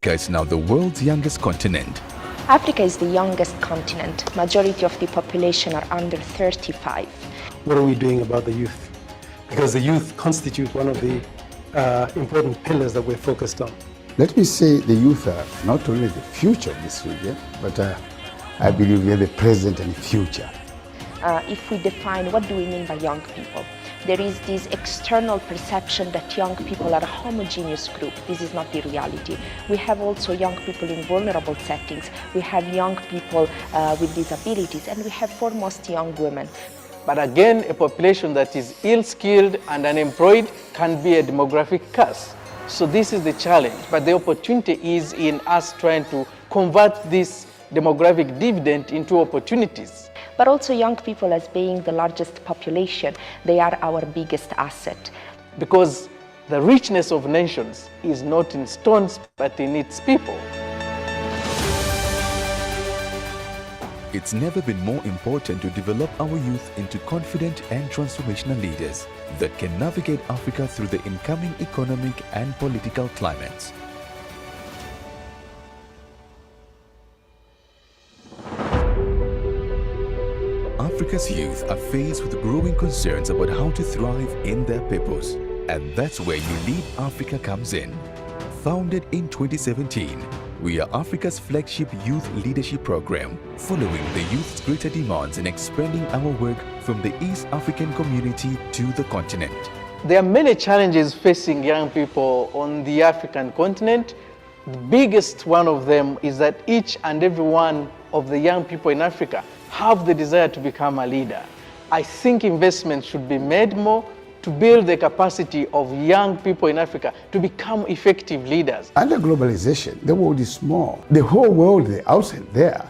Africa is now the world's youngest continent. Africa is the youngest continent. Majority of the population are under 35. What are we doing about the youth? Because the youth constitute one of the important pillars that we're focused on. Let me say the youth are not only the future of this region, but I believe they're the present and future. If we define what do we mean by young people, there is this external perception that young people are a homogeneous group. This is not the reality. We have also young people in vulnerable settings. We have young people with disabilities, and we have foremost young women. But again, a population that is ill-skilled and unemployed can be a demographic curse. So this is the challenge, but the opportunity is in us trying to convert this demographic dividend into opportunities. But also young people as being the largest population, they are our biggest asset. Because the richness of nations is not in stones, but in its people. It's never been more important to develop our youth into confident and transformational leaders that can navigate Africa through the incoming economic and political climates. Africa's youth are faced with growing concerns about how to thrive in their purpose, and that's where You Lead Africa comes in. Founded in 2017, we are Africa's flagship youth leadership program, following the youth's greater demands in expanding our work from the East African community to the continent. There are many challenges facing young people on the African continent. The biggest one of them is that each and every one of the young people in Africa have the desire to become a leader. I think investment should be made more to build the capacity of young people in Africa to become effective leaders. Under globalization, the world is small. The whole world outside there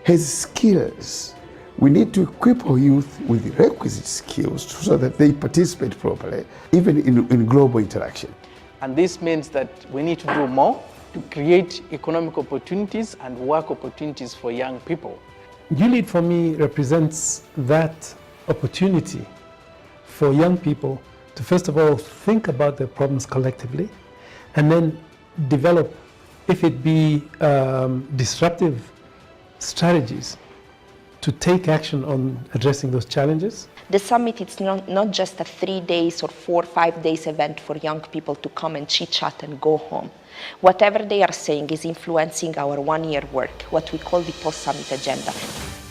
has skills. We need to equip our youth with the requisite skills so that they participate properly, even in global interaction. And this means that we need to do more to create economic opportunities and work opportunities for young people. You Lead for me represents that opportunity for young people to first of all think about their problems collectively and then develop, if it be disruptive strategies to take action on addressing those challenges. The summit is not just a 3 days or 4 or 5 days event for young people to come and chit-chat and go home. Whatever they are saying is influencing our one-year work, what we call the post-summit agenda.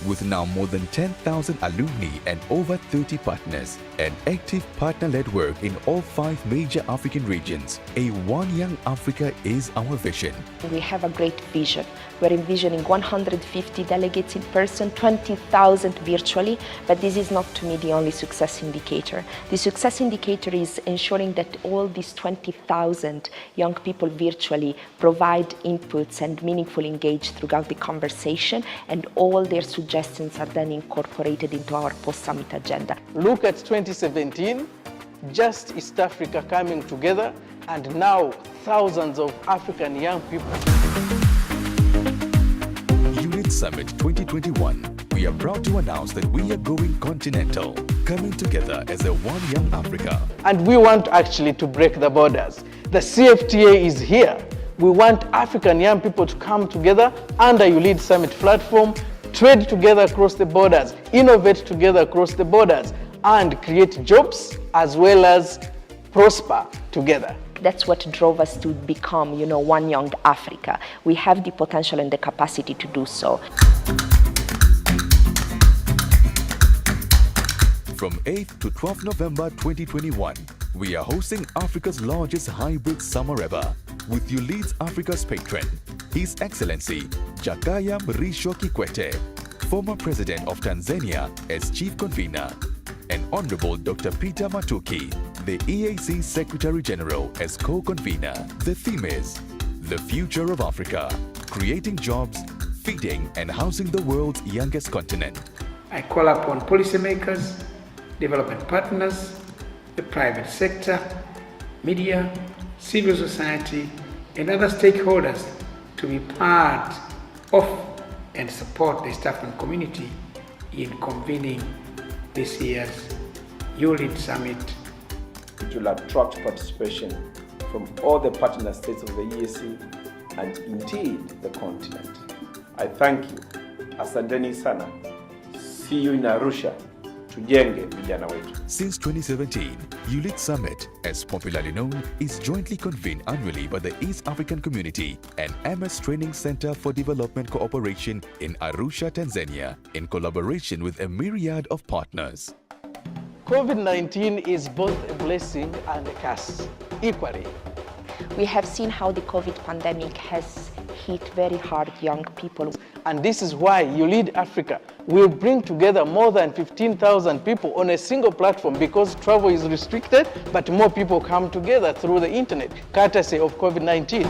With now more than 10,000 alumni and over 30 partners, and active partner-led work in all 5 major African regions, a One Young Africa is our vision. We have a great vision. We're envisioning 150 delegates in person, 20,000 virtually, but this is not, to me, the only success indicator. The success indicator is ensuring that all these 20,000 young people virtually provide inputs and meaningfully engage throughout the conversation, and all their suggestions are then incorporated into our post-summit agenda. Look at 2017, just East Africa coming together, and now thousands of African young people. Unit Summit 2021. We are proud to announce that we are going continental, coming together as a One Young Africa. And we want actually to break the borders. The CFTA is here. We want African young people to come together under You Lead Summit platform, trade together across the borders, innovate together across the borders, and create jobs as well as prosper together. That's what drove us to become, One Young Africa. We have the potential and the capacity to do so. From 8th to 12th November 2021, we are hosting Africa's largest hybrid summer ever with You Lead Africa's patron, His Excellency Jakaya Mrisho Kikwete, former President of Tanzania as Chief Convener, and Honorable Dr. Peter Matuki, the EAC Secretary General as Co-Convener. The theme is The Future of Africa, creating jobs, feeding and housing the world's youngest continent. I call upon policymakers, development partners, the private sector, media, civil society, and other stakeholders to be part of and support the East African community in convening this year's You Lead Summit. It will attract participation from all the partner states of the EAC, and indeed the continent. I thank you. Asanteni sana. See you in Arusha. Tujenge vijana wetu. Since 2017, ULEAD Summit, as popularly known, is jointly convened annually by the East African Community and MS Training Center for Development Cooperation in Arusha, Tanzania, in collaboration with a myriad of partners. COVID-19 is both a blessing and a curse, equally. We have seen how the COVID pandemic has hit very hard young people. And this is why ULEAD Africa will bring together more than 15,000 people on a single platform, because travel is restricted, but more people come together through the internet, courtesy of COVID-19.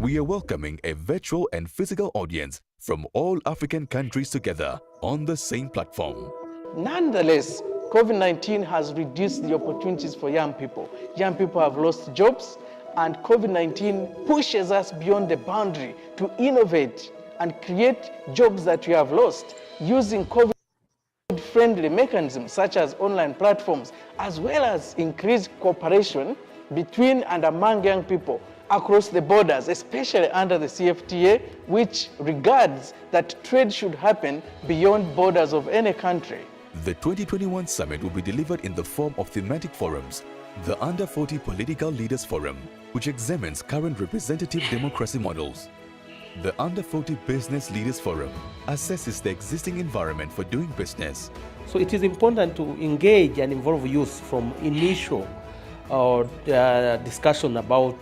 We are welcoming a virtual and physical audience from all African countries together on the same platform. Nonetheless, COVID-19 has reduced the opportunities for young people. Young people have lost jobs, and COVID-19 pushes us beyond the boundary to innovate and create jobs that we have lost using COVID-friendly mechanisms such as online platforms, as well as increased cooperation between and among young people across the borders, especially under the CFTA, which regards that trade should happen beyond borders of any country. The 2021 summit will be delivered in the form of thematic forums. The Under 40 Political Leaders Forum, which examines current representative democracy models. The Under 40 Business Leaders Forum assesses the existing environment for doing business. So it is important to engage and involve youth from initial discussion about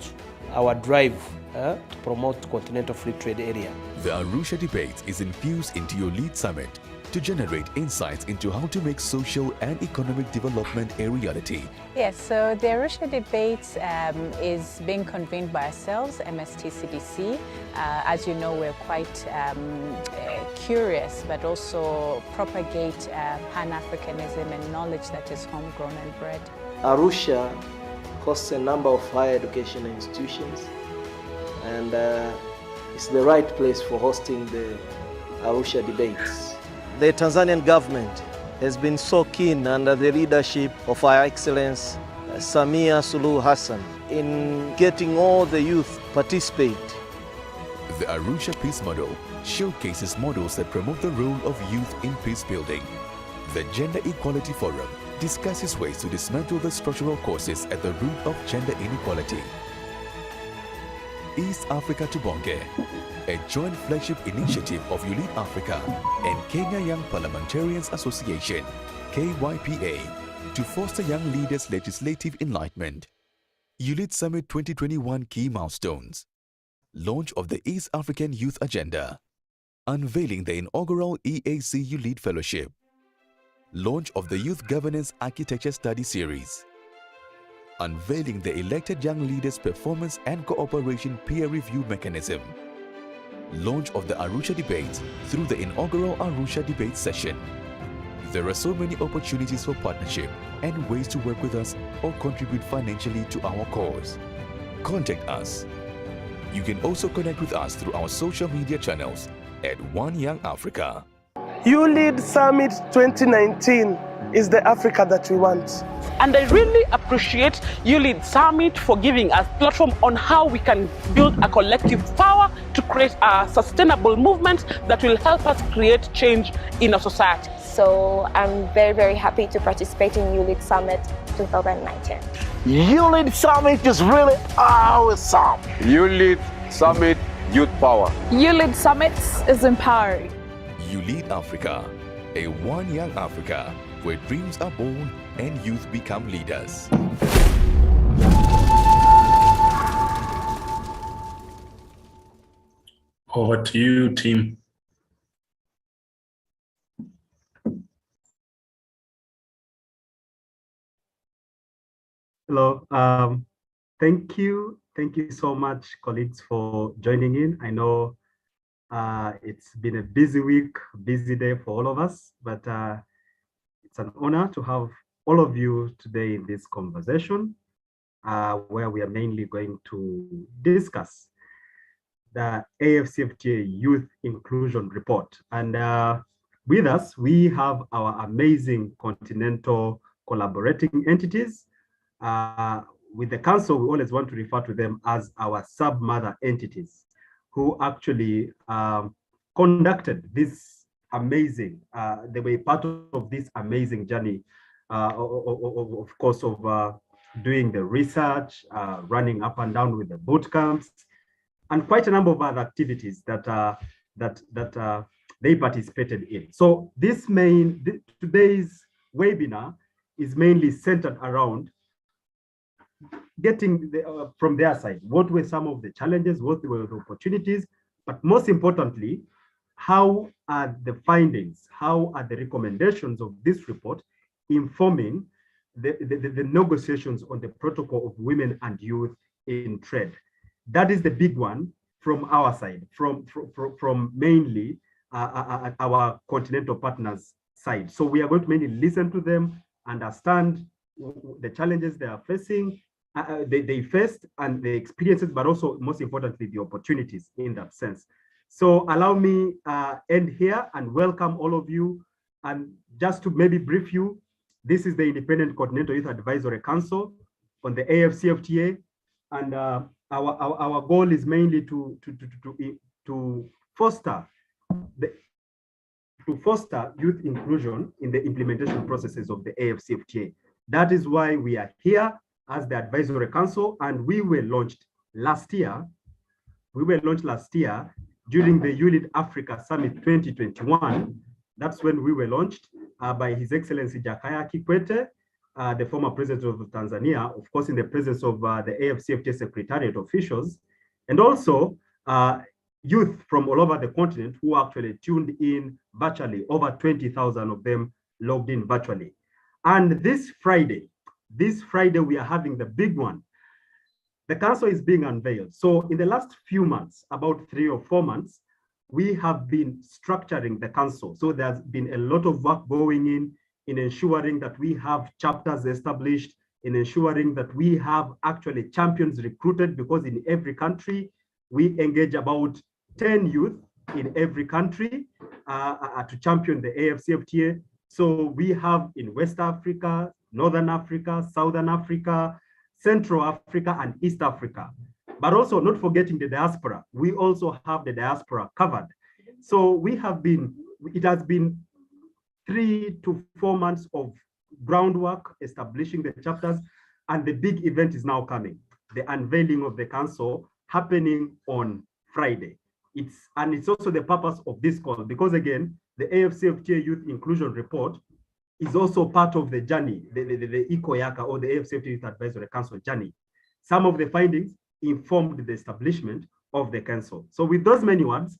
our drive to promote continental free trade area. The Arusha debate is infused into your ULEAD Summit to generate insights into how to make social and economic development a reality. Yes, so the Arusha debate is being convened by ourselves, MSTCDC. As you know, we're quite curious, but also propagate Pan-Africanism and knowledge that is homegrown and bred. Arusha hosts a number of higher education institutions, and it's the right place for hosting the Arusha debates. The Tanzanian government has been so keen under the leadership of Our Excellence Samia Suluhu Hassan in getting all the youth participate. The Arusha Peace Model showcases models that promote the role of youth in peace building. The Gender Equality Forum discusses ways to dismantle the structural causes at the root of gender inequality. East Africa to Bonge, a joint flagship initiative of ULEAD Africa and Kenya Young Parliamentarians Association, KYPA, to foster young leaders' legislative enlightenment. ULEAD Summit 2021 key milestones. Launch of the East African Youth Agenda. Unveiling the inaugural EAC ULEAD Fellowship. Launch of the Youth Governance Architecture Study Series. Unveiling the Elected Young Leaders Performance and Cooperation Peer Review Mechanism. Launch of the Arusha Debate through the inaugural Arusha Debate session. There are so many opportunities for partnership and ways to work with us or contribute financially to our cause. Contact us. You can also connect with us through our social media channels at One Young Africa. ULEAD Summit 2019 is the Africa that we want. And I really appreciate ULEAD Summit for giving us a platform on how we can build a collective power to create a sustainable movement that will help us create change in our society. So I'm very, very happy to participate in ULEAD Summit 2019. ULEAD Summit is really awesome. ULEAD Summit Youth Power. ULEAD Summit is empowering. ULEAD Africa, a One Young Africa, where dreams are born and youth become leaders. Over to you, team. Hello. Thank you so much, colleagues, for joining in. I know it's been a busy week, busy day for all of us, but it's an honor to have all of you today in this conversation, where we are mainly going to discuss the AfCFTA Youth Inclusion Report. And with us, we have our amazing continental collaborating entities. With the council, we always want to refer to them as our sub-mother entities. who actually conducted this amazing, they were part of this amazing journey, of course, of doing the research, running up and down with the boot camps, and quite a number of other activities that they participated in. So today's webinar is mainly centered around getting from their side, what were some of the challenges, what were the opportunities, but most importantly, how are the findings, how are the recommendations of this report informing the negotiations on the protocol of women and youth in trade. That is the big one from our side, from mainly our continental partners' side. So we are going to mainly listen to them, understand the challenges they are facing, they faced, and the experiences, but also most importantly, the opportunities in that sense. So allow me end here and welcome all of you. And just to maybe brief you, this is the Independent Continental Youth Advisory Council on the AfCFTA, and our goal is mainly to foster youth inclusion in the implementation processes of the AfCFTA. That is why we are here as the Advisory Council, and we were launched last year. During the ULEAD Africa Summit 2021. That's when we were launched by His Excellency Jakaya Kikwete, the former president of Tanzania, of course, in the presence of the AfCFTA Secretariat officials, and also youth from all over the continent who actually tuned in virtually, over 20,000 of them logged in virtually. And this Friday, we are having the big one. The council is being unveiled. So in the last few months, about 3 or 4 months, we have been structuring the council. So there's been a lot of work going in ensuring that we have chapters established, in ensuring that we have actually champions recruited, because in every country, we engage about 10 youth in every country to champion the AfCFTA. So we have in West Africa, Northern Africa, Southern Africa, Central Africa, and East Africa. But also not forgetting the diaspora. We also have the diaspora covered. So it has been 3 to 4 months of groundwork, establishing the chapters, and the big event is now coming. The unveiling of the council happening on Friday. It's also the purpose of this call, because again, the AfCFTA Youth Inclusion Report is also part of the journey, the ICOYACA, or the AfCFTA Youth Advisory Council journey. Some of the findings informed the establishment of the council. So with those many words,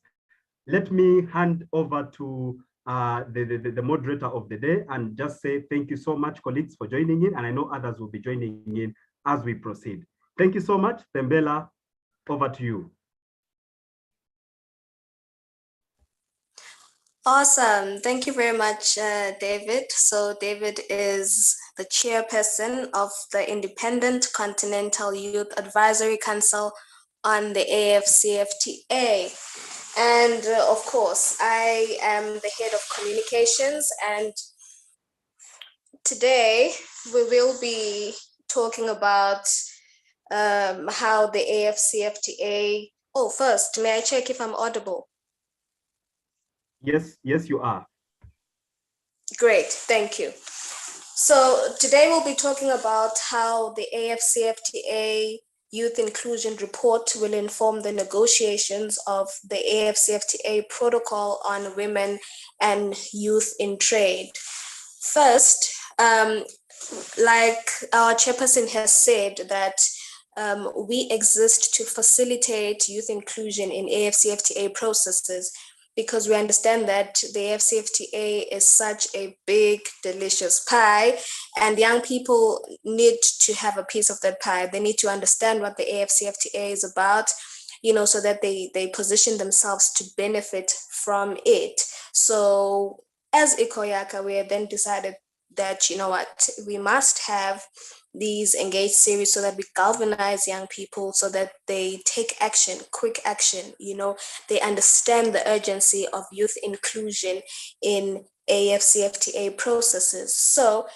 let me hand over to the moderator of the day and just say thank you so much, colleagues, for joining in. And I know others will be joining in as we proceed. Thank you so much. Tembela, over to you. Awesome. Thank you very much, David. So David is the chairperson of the Independent Continental Youth Advisory Council on the AfCFTA. And of course, I am the head of communications. And today we will be talking about how the AfCFTA, oh, first, may I check if I'm audible? Yes, you are. Great, thank you. So today we'll be talking about how the AfCFTA Youth Inclusion Report will inform the negotiations of the AfCFTA Protocol on Women and Youth in Trade. First, like our chairperson has said, that we exist to facilitate youth inclusion in AfCFTA processes, because we understand that the AfCFTA is such a big, delicious pie, and young people need to have a piece of that pie. They need to understand what the AfCFTA is about, so that they position themselves to benefit from it. So as ICOYACA, we have then decided that, we must have these engaged series so that we galvanize young people, so that they take action, quick action, they understand the urgency of youth inclusion in AfCFTA processes. So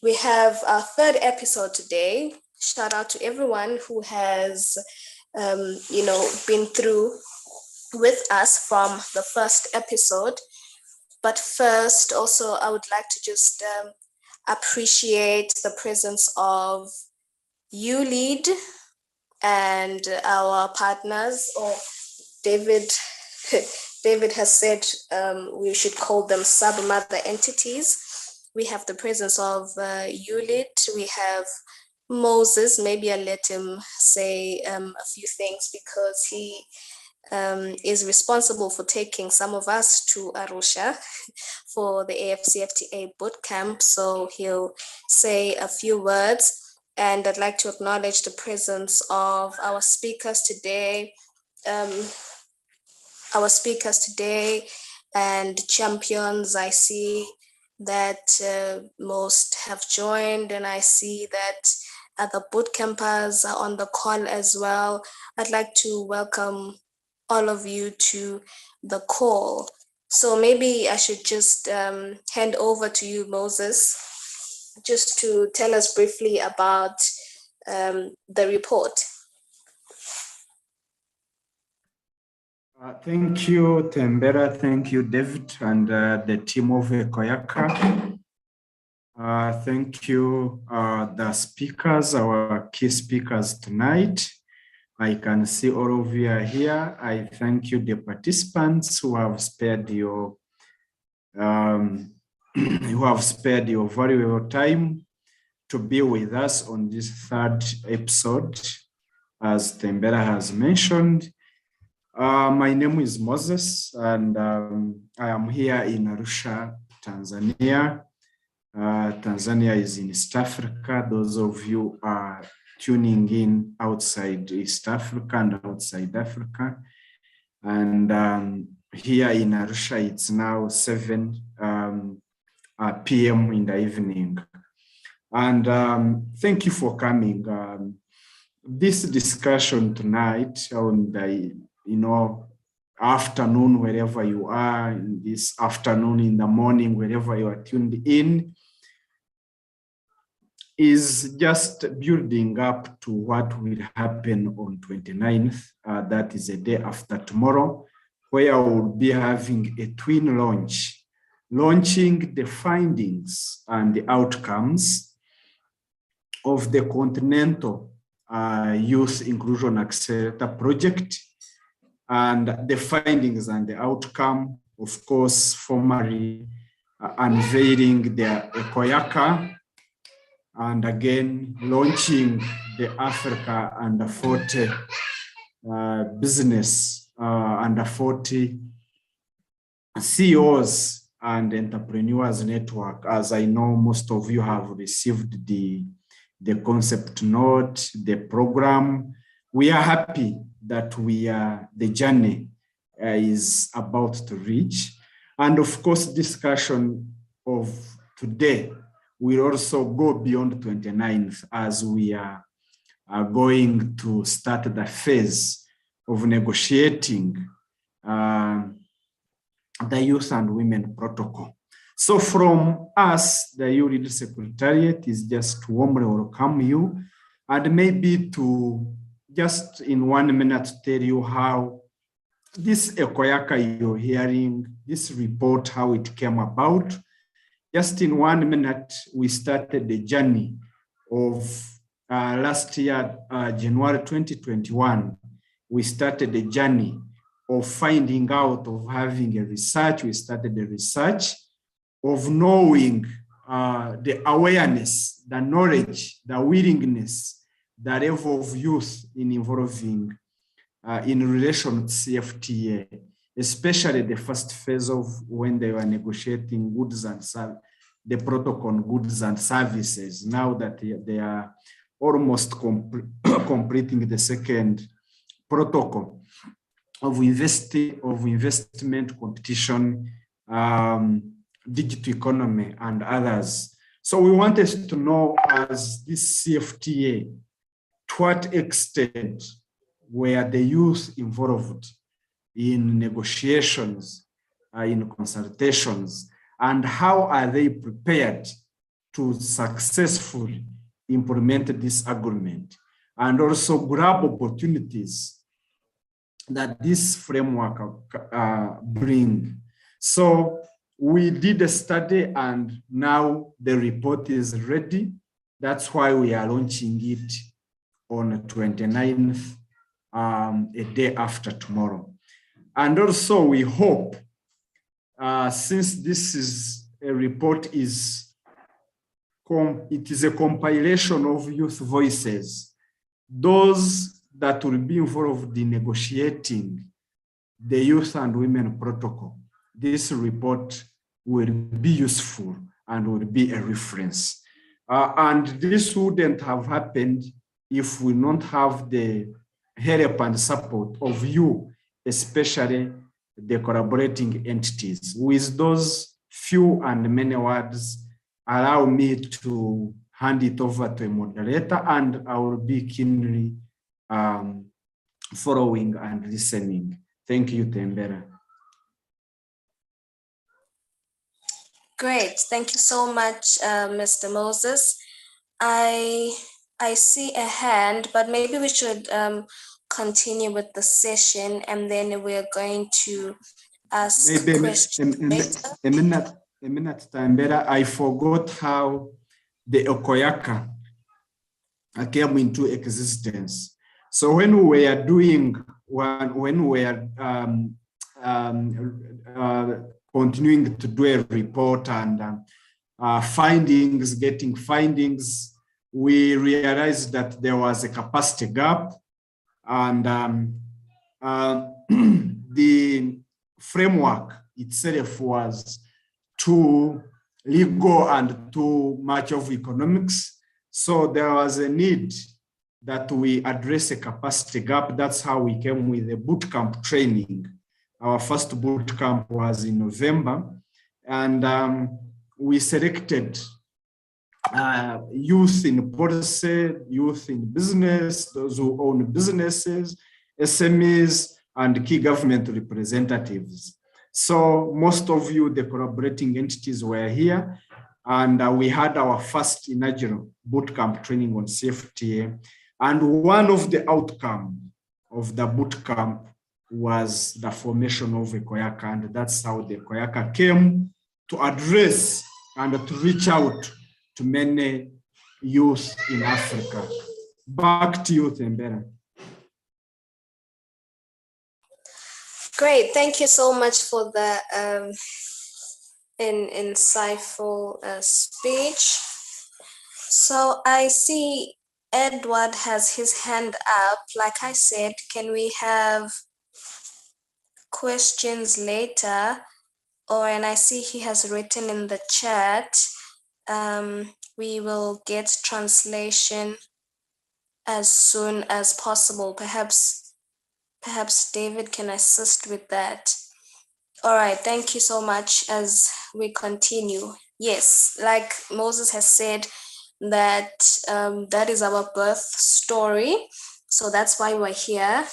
we have our third episode today. Shout out to everyone who has been through with us from the first episode. But first, also, I would like to just appreciate the presence of ULEAD and our partners, or David has said we should call them sub-mother entities. We have the presence of ULEAD, we have Moses. Maybe I'll let him say a few things because he is responsible for taking some of us to Arusha for the AfCFTA bootcamp. So he'll say a few words. And I'd like to acknowledge the presence of our speakers today, and champions. I see that most have joined, and I see that other boot campers are on the call as well. I'd like to welcome all of you to the call. So maybe I should just hand over to you, Moses, just to tell us briefly about the report. Thank you, Tembera. Thank you, David, and the team of Ekoyaka. Thank you, the speakers, our key speakers tonight. I can see all of you are here. I thank you, the participants who have spared your valuable time to be with us on this third episode, as Tembera has mentioned. My name is Moses, and I am here in Arusha, Tanzania. Tanzania is in East Africa. Those of you are tuning in outside East Africa and outside Africa. And here in Arusha, it's now 7 p.m. in the evening. And thank you for coming. This discussion tonight on the afternoon, wherever you are, in this afternoon, in the morning, wherever you are tuned in, is just building up to what will happen on 29th. That is a day after tomorrow, where I will be having a twin launch, launching the findings and the outcomes of the Continental Youth Inclusion Accelerator project, and the findings and the outcome, of course, formally unveiling the Ekoyaka, and again launching the Africa Under 40 business Under 40 CEOs and entrepreneurs network. As I know, most of you have received the concept note, the program. We are happy that the journey is about to reach. And of course, discussion of today will also go beyond 29th, as we are going to start the phase of negotiating the Youth and Women Protocol. So from us, the ULEAD Secretariat is just to warmly welcome you, and maybe to just in 1 minute tell you how this Ekoyaka you're hearing, this report, how it came about. Just in 1 minute, we started the journey of last year, January 2021. We started the journey of finding out, of having a research. We started the research of knowing the awareness, the knowledge, the willingness, the level of youth in involving in relation to CFTA, especially the first phase of when they were negotiating goods and the protocol on goods and services. Now that they are almost completing the second protocol of investment, competition, digital economy, and others. So we wanted to know, as this CFTA, to what extent were the youth involved in negotiations, in consultations, and how are they prepared to successfully implement this agreement? and also grab opportunities that this framework bring. So we did a study and now the report is ready. That's why we are launching it on the 29th, a day after tomorrow. And also we hope, since this is a report, it is a compilation of youth voices, those that will be involved in negotiating the Youth and Women Protocol. This report will be useful and will be a reference. And this wouldn't have happened if we don't have the help and support of you, especially the collaborating entities. With those few and many words, allow me to hand it over to a moderator, and I will be keenly following and listening. Thank you, Tembera. Great, thank you so much, Mr. Moses. I see a hand, but maybe we should continue with the session, and then we're going to ask questions later. A minute, Tembera. I forgot how the Okoyaka came into existence. So when we were doing, when we were continuing to do a report and getting findings, we realized that there was a capacity gap, and the framework itself was too legal and too much of economics. So there was a need that we address a capacity gap. That's how we came with the bootcamp training. Our first bootcamp was in November, and we selected youth in policy, youth in business, those who own businesses, SMEs, and key government representatives. So most of you, the collaborating entities, were here, and we had our first inaugural bootcamp training on CFTA. And one of the outcomes of the bootcamp was the formation of a Koyaka, and that's how the Koyaka came to address and to reach out to many youth in Africa. Back to you, Tembera. Great, thank you so much for the insightful speech. So I see Edward has his hand up. Like I said, can we have questions later? And I see he has written in the chat, we will get translation as soon as possible. Perhaps David can assist with that. All right, thank you so much. As we continue, yes, like Moses has said, that that is our birth story. So that's why we're here.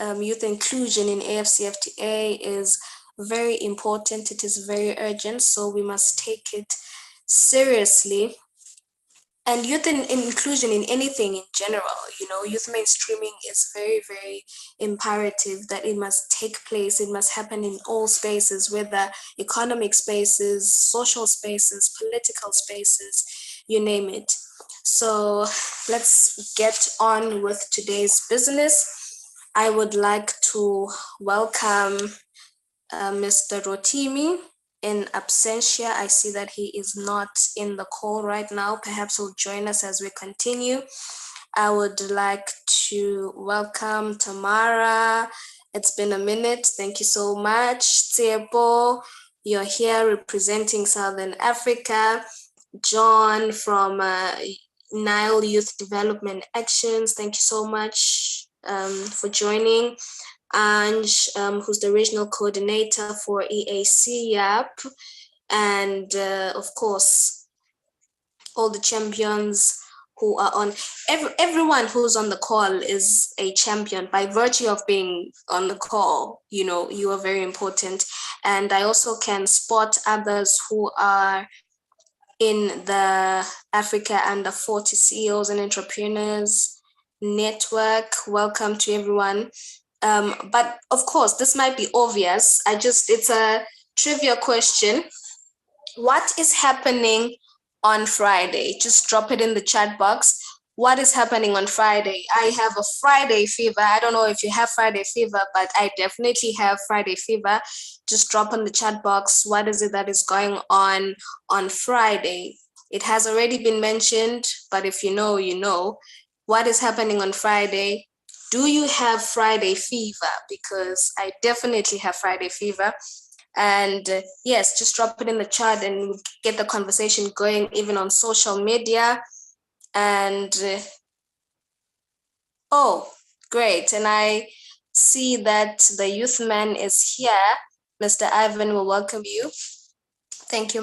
Youth inclusion in AfCFTA is very important. It is very urgent, so we must take it seriously. And youth inclusion in anything in general, youth mainstreaming is very, very imperative that it must take place. It must happen in all spaces, whether economic spaces, social spaces, political spaces, you name it. So let's get on with today's business. I would like to welcome Mr. Rotimi. In absentia, I see that he is not in the call right now. Perhaps he'll join us as we continue. I would like to welcome Tamara. It's been a minute. Thank you so much. Tsebo, you're here representing Southern Africa. John from Nile Youth Development Actions. Thank you so much for joining. Ange, who's the regional coordinator for EAC YAP, and of course, all the champions who are on. Everyone who's on the call is a champion by virtue of being on the call. You are very important. And I also can spot others who are in the Africa Under 40 CEOs and entrepreneurs Network. Welcome to everyone. But of course, this might be obvious. It's a trivia question. What is happening on Friday? Just drop it in the chat box. What is happening on Friday? I have a Friday fever. I don't know if you have Friday fever, but I definitely have Friday fever. Just drop in the chat box. What is it that is going on Friday? It has already been mentioned, but if you know, you know. What is happening on Friday? Do you have Friday fever? Because I definitely have Friday fever. And yes, just drop it in the chat and we'll get the conversation going, even on social media. And oh, great. And I see that the youth man is here. Mr. Ivan will welcome you. Thank you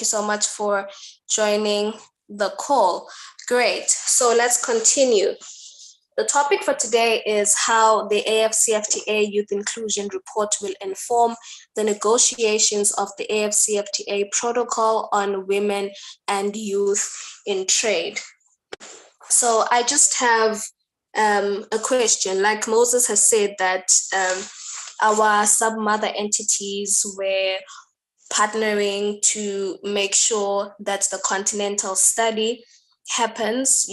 so much for joining the call. Great. So let's continue. The topic for today is how the AfCFTA Youth Inclusion Report will inform the negotiations of the AfCFTA Protocol on Women and Youth in Trade. So I just have a question. Like Moses has said that our sub-mother entities were partnering to make sure that the continental study happens,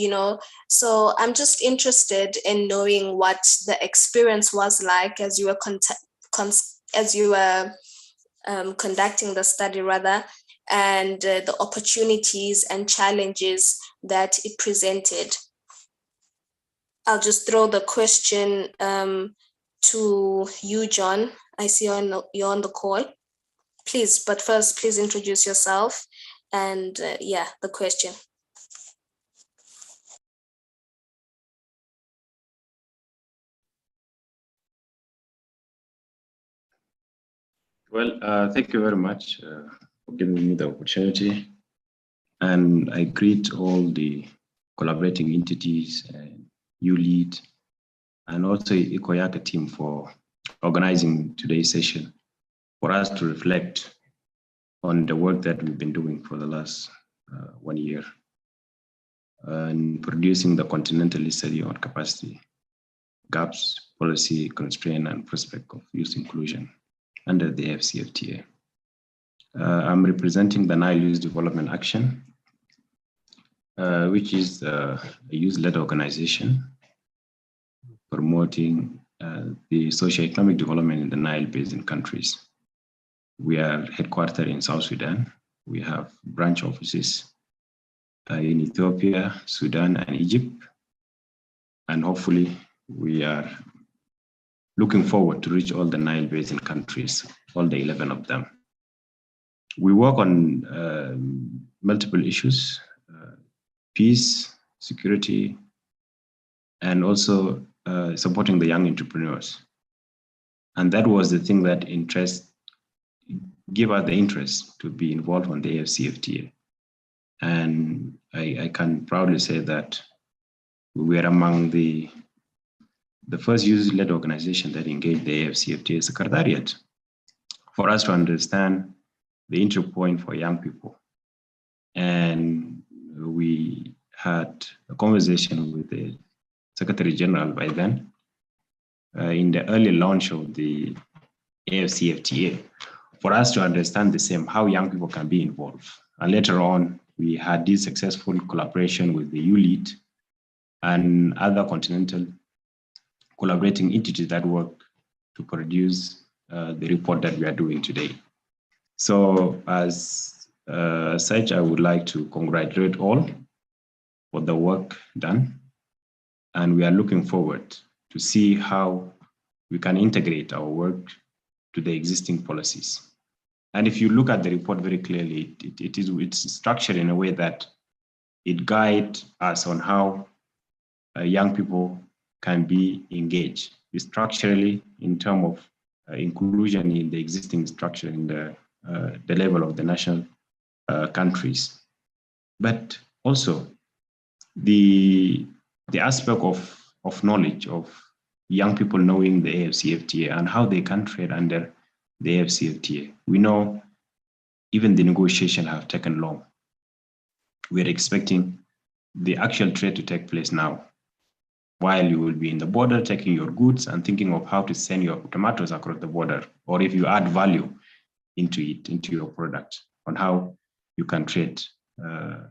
So I'm just interested in knowing what the experience was like as you were conducting the study, rather, and the opportunities and challenges that it presented. I'll just throw the question to you, John. I see you're on the call. Please, but first, please introduce yourself and the question. Well, thank you very much for giving me the opportunity. And I greet all the collaborating entities, ULEAD, and also Ikoyaka team for organizing today's session for us to reflect on the work that we've been doing for the last 1 year in producing the continental study on capacity, gaps, policy, constraint, and prospect of youth inclusion under the AfCFTA. I'm representing the Nile Youth Development Action, which is a youth-led organization promoting the socio-economic development in the Nile Basin countries. We are headquartered in South Sudan. We have branch offices in Ethiopia, Sudan, and Egypt. And hopefully we are looking forward to reach all the Nile Basin countries, all the 11 of them. We work on multiple issues, peace, security, and also supporting the young entrepreneurs. And that was the thing that give us the interest to be involved on the AfCFTA. And I can proudly say that we were among the first youth-led organization that engaged the AfCFTA Secretariat for us to understand the entry point for young people. And we had a conversation with the Secretary General by then in the early launch of the AfCFTA for us to understand the same, how young people can be involved. And later on, we had this successful collaboration with the ULEAD and other continental collaborating entities that work to produce the report that we are doing today. So as such, I would like to congratulate all for the work done. And we are looking forward to see how we can integrate our work to the existing policies. And if you look at the report very clearly, it's structured in a way that it guides us on how young people can be engaged structurally in terms of inclusion in the existing structure in the level of the national countries. But also the aspect of knowledge of young people knowing the AfCFTA and how they can trade under the AfCFTA. We know even the negotiation have taken long. We're expecting the actual trade to take place now. while you will be in the border taking your goods and thinking of how to send your tomatoes across the border, or if you add value into it, into your product, on how you can trade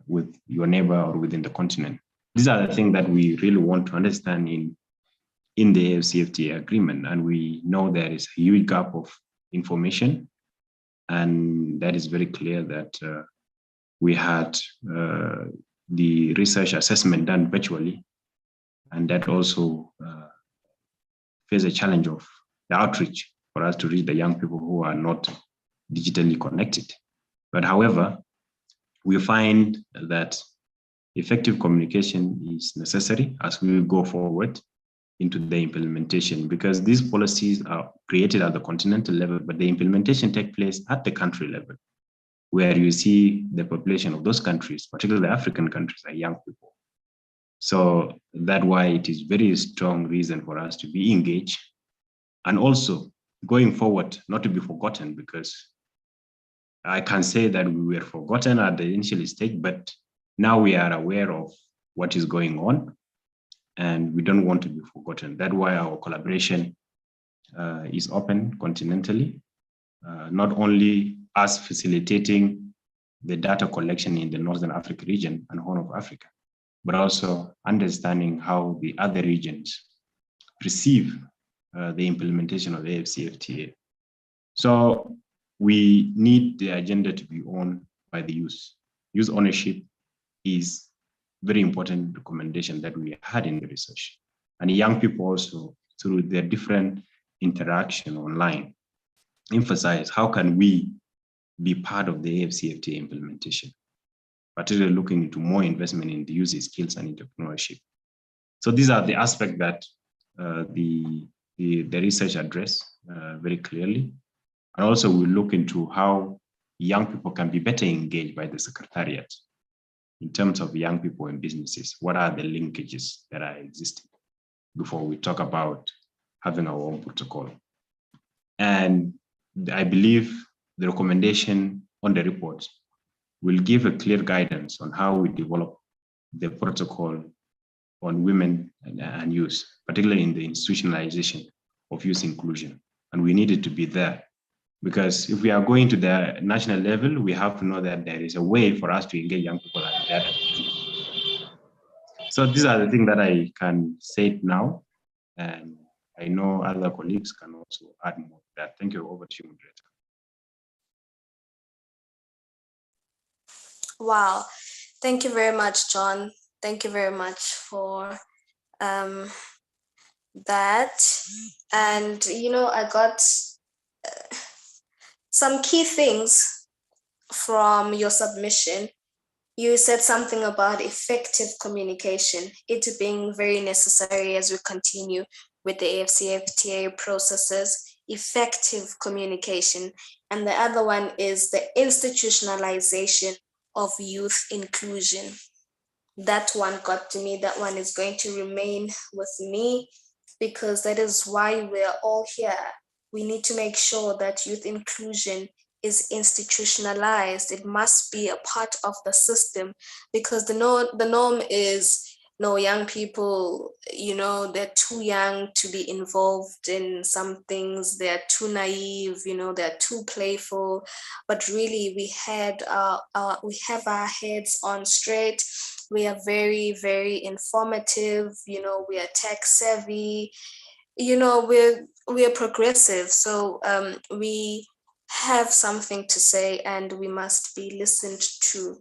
with your neighbor or within the continent. These are the things that we really want to understand in the AfCFTA agreement, and we know there is a huge gap of information, and that is very clear that we had the research assessment done virtually, and that also faced a challenge of the outreach for us to reach the young people who are not digitally connected. But however, we find that effective communication is necessary as we go forward into the implementation, because these policies are created at the continental level, but the implementation takes place at the country level, where you see the population of those countries, particularly the African countries, are young people. So that's why it is very strong reason for us to be engaged, and also going forward, not to be forgotten, because I can say that we were forgotten at the initial stage, but now we are aware of what is going on, and we don't want to be forgotten. That's why our collaboration is open continentally, not only us facilitating the data collection in the Northern Africa region and Horn of Africa, but also understanding how the other regions perceive the implementation of the AfCFTA. So we need the agenda to be owned by the youth. Youth ownership is very important recommendation that we had in the research. And young people also, through their different interaction online, emphasize how can we be part of the AfCFTA implementation, particularly looking into more investment in the youth skills and entrepreneurship. So these are the aspects that the research address very clearly. And also we look into how young people can be better engaged by the Secretariat in terms of young people and businesses. What are the linkages that are existing before we talk about having our own protocol? And I believe the recommendation on the report will give a clear guidance on how we develop the protocol on women and youth, particularly in the institutionalization of youth inclusion. And we need it to be there, because if we are going to the national level, we have to know that there is a way for us to engage young people at that. So these are the things that I can say now, and I know other colleagues can also add more to that. Thank you. Over to you, moderator. Wow, thank you very much, John. Thank you very much for that. And I got some key things from your submission. You said something about effective communication, it being very necessary as we continue with the AfCFTA processes, effective communication. And the other one is the institutionalization of youth inclusion. That one got to me. That one is going to remain with me, because that is why we're all here. We need to make sure that youth inclusion is institutionalized. It must be a part of the system, because the norm is, no, young people, they're too young to be involved in some things. They're too naive, they're too playful. But really, we have our heads on straight. We are very, very informative. We are tech savvy. We're progressive. So we have something to say, and we must be listened to.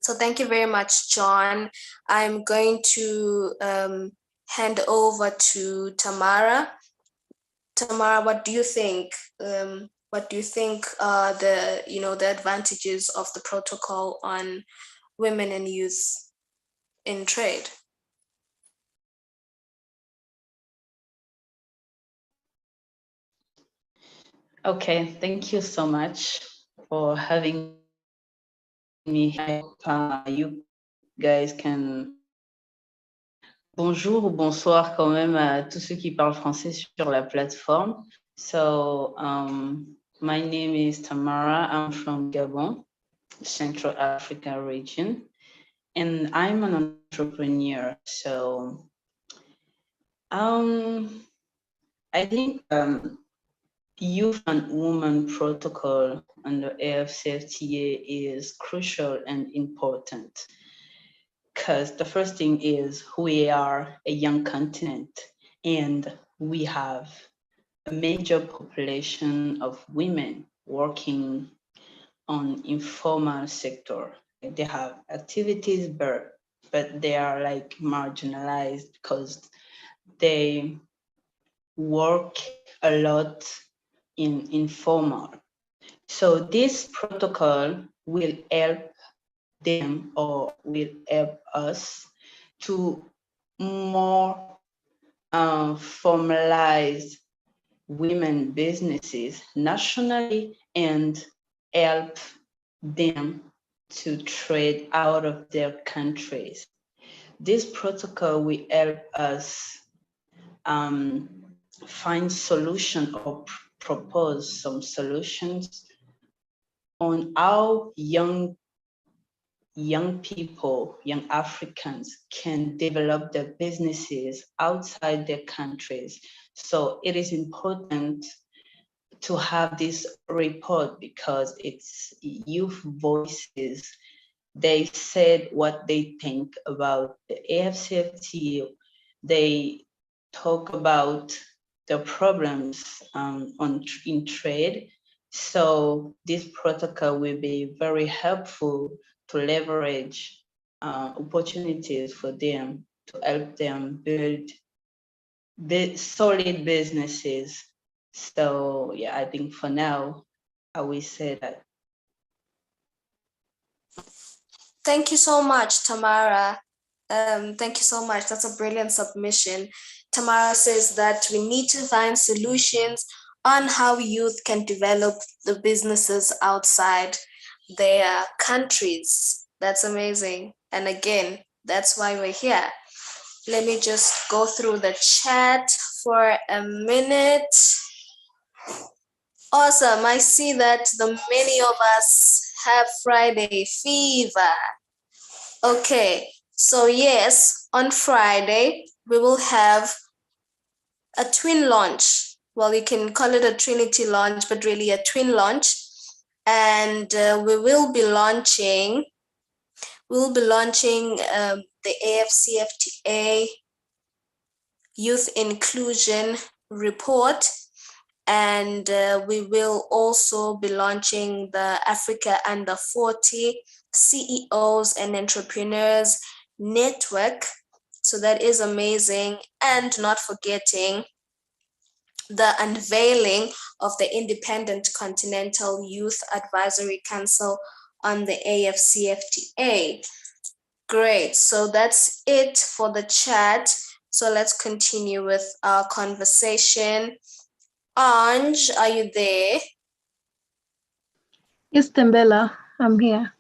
So thank you very much, John. I'm going to hand over to Tamara. Tamara, what do you think? What do you think are the advantages of the protocol on women and youth in trade? Okay, thank you so much for having me. I hope you guys can... Bonjour ou bonsoir quand même à tous ceux qui parlent français sur la plateforme. So, my name is Tamara. I'm from Gabon, Central Africa region, and I'm an entrepreneur. So I think youth and women protocol under AfCFTA is crucial and important, because the first thing is we are a young continent and we have a major population of women working on informal sector. They have activities, but they are like marginalized because they work a lot in informal. So this protocol will help them, or will help us to more formalize women businesses nationally and help them to trade out of their countries. This protocol will help us find solution or propose some solutions on how young people, young Africans can develop their businesses outside their countries. So it is important to have this report because it's youth voices. They said what they think about the AfCFTA. They talk about the problems in trade. So this protocol will be very helpful to leverage opportunities for them, to help them build solid businesses. So yeah, I think for now, I will say that. Thank you so much, Tamara. Thank you so much. That's a brilliant submission. Tamara says that we need to find solutions on how youth can develop the businesses outside their countries. That's amazing. And again, that's why we're here. Let me just go through the chat for a minute. Awesome. I see that many of us have Friday fever. Okay, so yes, on Friday, we will have a twin launch. Well, you can call it a Trinity launch, but really a twin launch. And we will be launching the AfCFTA Youth Inclusion Report. And we will also be launching the Africa Under 40 CEOs and Entrepreneurs Network. So that is amazing. And not forgetting the unveiling of the Independent Continental Youth Advisory Council on the AfCFTA. Great, so that's it for the chat. So let's continue with our conversation. Anj, are you there? Yes, Tembela, I'm here.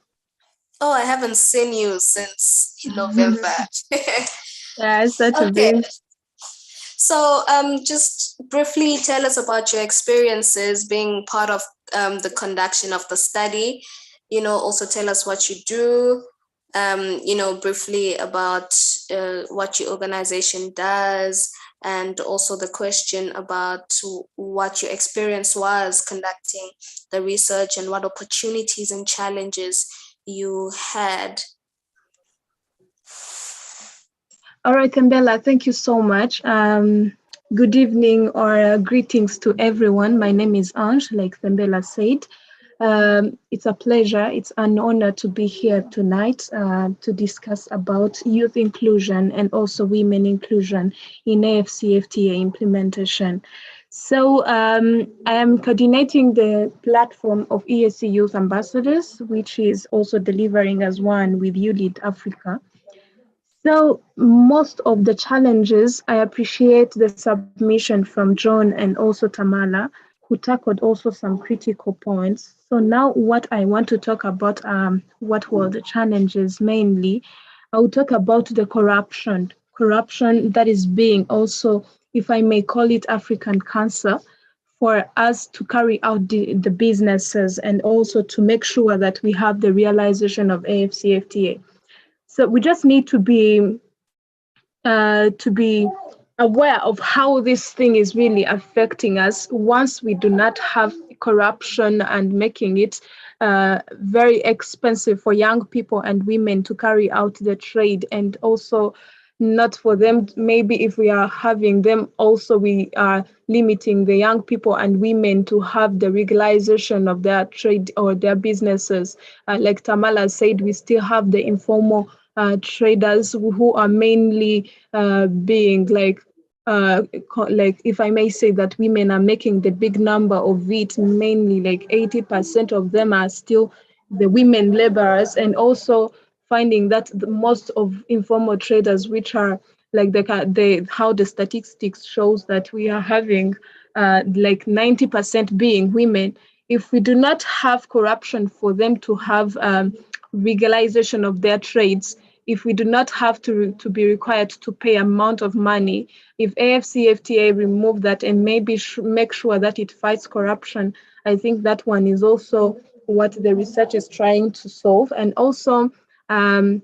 Oh, I haven't seen you since November. Yeah, it's such a Okay. big. So just briefly tell us about your experiences being part of the conduction of the study. Also tell us what you do, briefly about what your organization does, and also the question about what your experience was conducting the research and what opportunities and challenges you had. All right, Tembela, thank you so much. Good evening or greetings to everyone. My name is Ange, like Tembela said. It's a pleasure, it's an honor to be here tonight to discuss about youth inclusion and also women inclusion in AfCFTA implementation. So I am coordinating the platform of ESC Youth Ambassadors, which is also delivering as one with ULEAD Africa. So most of the challenges, I appreciate the submission from John and also Tamala, who tackled also some critical points. So now what I want to talk about, what were the challenges mainly, I will talk about the corruption that is being also, if I may call it, African cancer for us to carry out the businesses and also to make sure that we have the realization of AfCFTA. So we just need to be aware of how this thing is really affecting us once we do not have corruption and making it very expensive for young people and women to carry out the trade, and also not for them. Maybe if we are having them also, we are limiting the young people and women to have the legalization of their trade or their businesses. Like Tamala said, we still have the informal traders who are mainly being like if I may say that women are making the big number of it, mainly like 80% of them are still the women laborers, and also finding that most of informal traders, which are like how the statistics shows that we are having like 90% being women. If we do not have corruption for them to have legalization of their trades, if we do not have to be required to pay amount of money, if AfCFTA remove that and maybe make sure that it fights corruption, I think that one is also what the research is trying to solve. And also to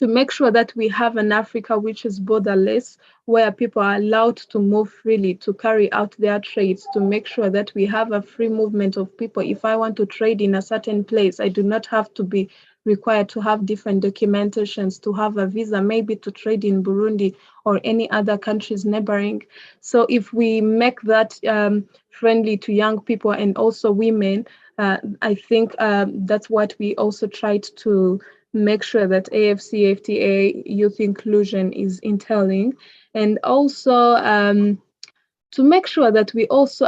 make sure that we have an Africa which is borderless, where people are allowed to move freely to carry out their trades, to make sure that we have a free movement of people. If I want to trade in a certain place, I do not have to be required to have different documentations, to have a visa, maybe to trade in Burundi or any other countries neighboring. So if we make that friendly to young people and also women, I think that's what we also tried to make sure that AfCFTA youth inclusion is entailing, and also to make sure that we also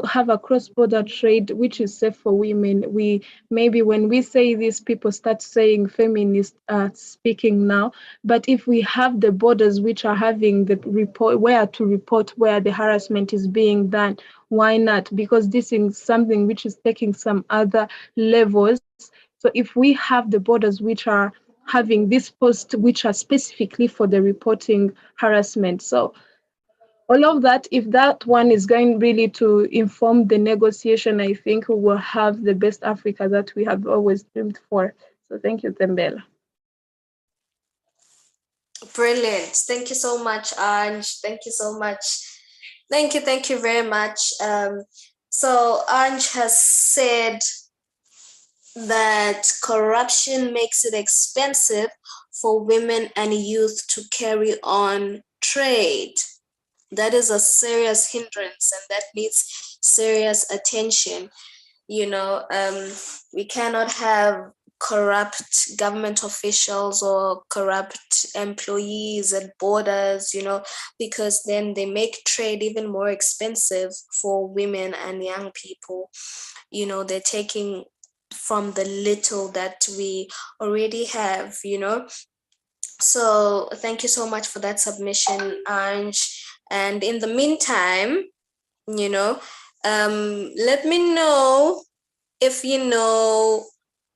have a cross-border trade which is safe for women. We maybe when we say this, people start saying feminist speaking now, but if we have the borders which are having the report where to report where the harassment is being done, why not? Because this is something which is taking some other levels. So if we have the borders which are having this post which are specifically for the reporting harassment, so all of that, if that one is going really to inform the negotiation, I think we will have the best Africa that we have always dreamed for. So thank you, Tembela. Brilliant. Thank you so much, Ange. Thank you so much. Thank you very much. So Ange has said that corruption makes it expensive for women and youth to carry on trade. That is a serious hindrance and that needs serious attention. You know, we cannot have corrupt government officials or corrupt employees at borders, you know, because then they make trade even more expensive for women and young people. You know, they're taking from the little that we already have, you know. So thank you so much for that submission, Ange. And in the meantime, you know, let me know if you know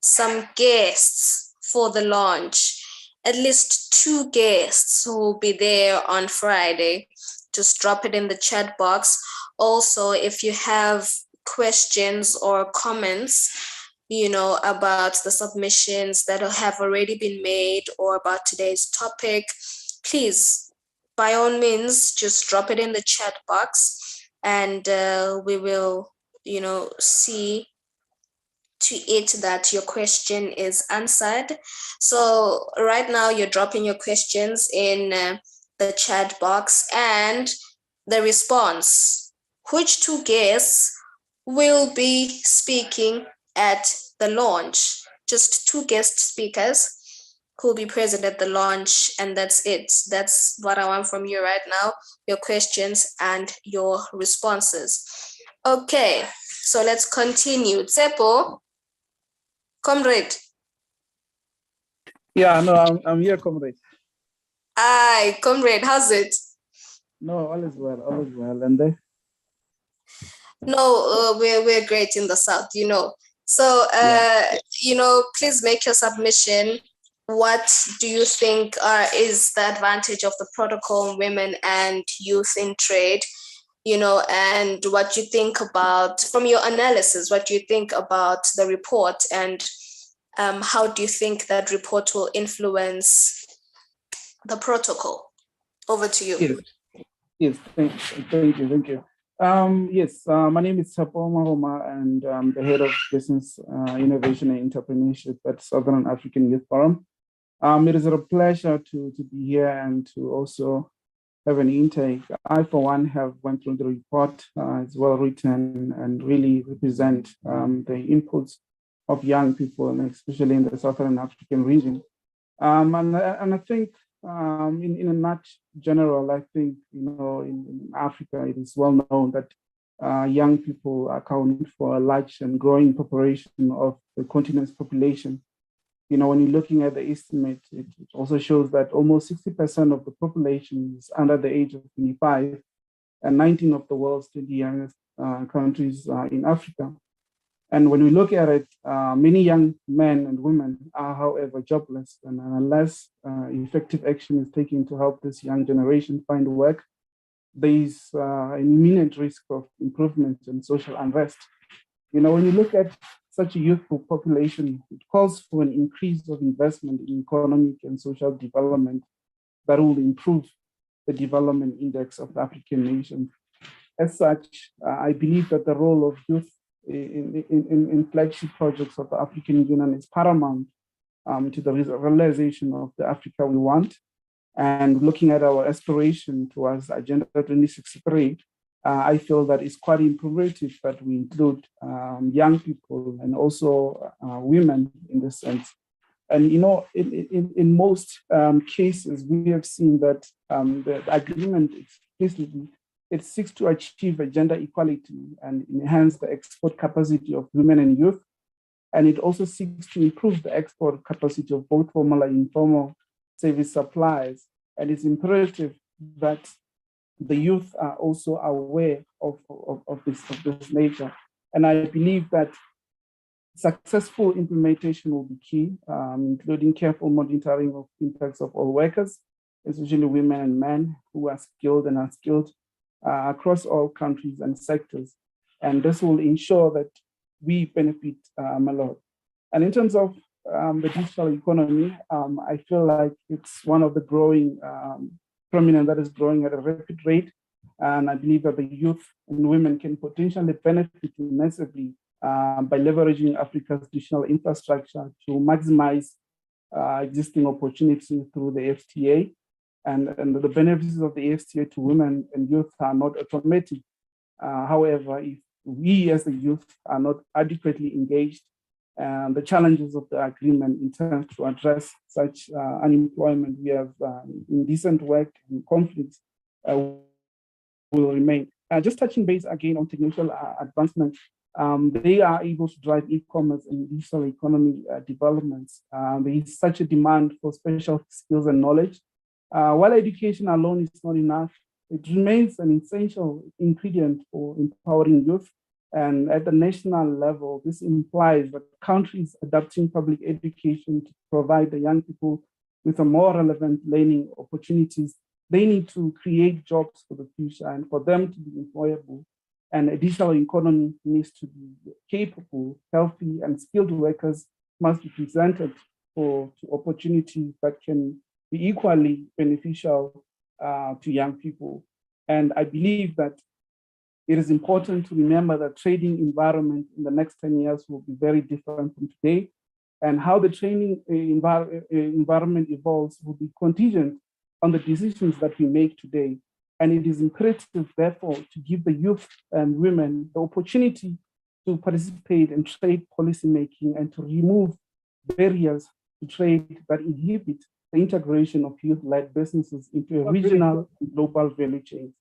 some guests for the launch. At least 2 guests who will be there on Friday. Just drop it in the chat box. Also, if you have questions or comments, you know, about the submissions that have already been made or about today's topic, please, by all means, just drop it in the chat box and we will, you know, see to it that your question is answered. So right now you're dropping your questions in the chat box and the response. Which 2 guests will be speaking at the launch? Just 2 guest speakers who will be present at the launch, and that's it. That's what I want from you right now, your questions and your responses. Okay, so let's continue. Tsepo, comrade. Yeah, no, I'm here, comrade. Hi, comrade, how's it? No, all is well, and they? No, we're great in the South, you know. So, you know, please make your submission. What do you think is the advantage of the protocol on women and youth in trade? You know, and what you think about, from your analysis, what you think about the report, and how do you think that report will influence the protocol? Over to you. Yes. Yes, thank you. Yes, my name is Sapo Mahoma, and I'm the head of business innovation and entrepreneurship at Southern African Youth Forum. It is a pleasure to be here and to also have an intake. I, for one, have went through the report. It's well written and really represent the inputs of young people, and especially in the Southern African region. And I think in a much general, I think, in Africa, it is well known that young people account for a large and growing population of the continent's population. When you're looking at the estimate, it also shows that almost 60% of the population is under the age of 25, and 19 of the world's 20 youngest countries are in Africa. And when we look at it, many young men and women are, however, jobless. And unless effective action is taken to help this young generation find work, there is an imminent risk of improvement and social unrest. When you look at such a youthful population, it calls for an increase of investment in economic and social development that will improve the development index of the African nations. As such, I believe that the role of youth in flagship projects of the African Union is paramount to the realization of the Africa we want. And looking at our aspiration towards Agenda 2063, I feel that it's quite imperative that we include young people and also women in this sense. And in most cases, we have seen that the agreement explicitly it seeks to achieve gender equality and enhance the export capacity of women and youth. And it also seeks to improve the export capacity of both formal and informal service suppliers. And it's imperative that the youth are also aware of this nature. And I believe that successful implementation will be key, including careful monitoring of impacts of all workers, especially women and men who are skilled and unskilled, across all countries and sectors. And this will ensure that we benefit a lot. And in terms of the digital economy, I feel like it's one of the growing prominent that is growing at a rapid rate. And I believe that the youth and women can potentially benefit massively by leveraging Africa's digital infrastructure to maximize existing opportunities through the FTA. And the benefits of the FTA to women and youth are not automatic. However, if we as the youth are not adequately engaged, the challenges of the agreement in terms to address such unemployment, we have indecent work and conflicts will remain. Just touching base again on technological advancement, they are able to drive e-commerce and digital economy developments. There is such a demand for special skills and knowledge. While education alone is not enough, it remains an essential ingredient for empowering youth. And at the national level, this implies that countries adapting public education to provide the young people with a more relevant learning opportunities. They need to create jobs for the future and for them to be employable. And a digital economy needs to be capable, healthy, and skilled workers must be presented to opportunities that can be equally beneficial to young people. And I believe that it is important to remember that trading environment in the next 10 years will be very different from today. And how the training environment evolves will be contingent on the decisions that we make today. And it is imperative, therefore, to give the youth and women the opportunity to participate in trade policymaking and to remove barriers to trade that inhibit the integration of youth-led businesses into a regional and global value chain.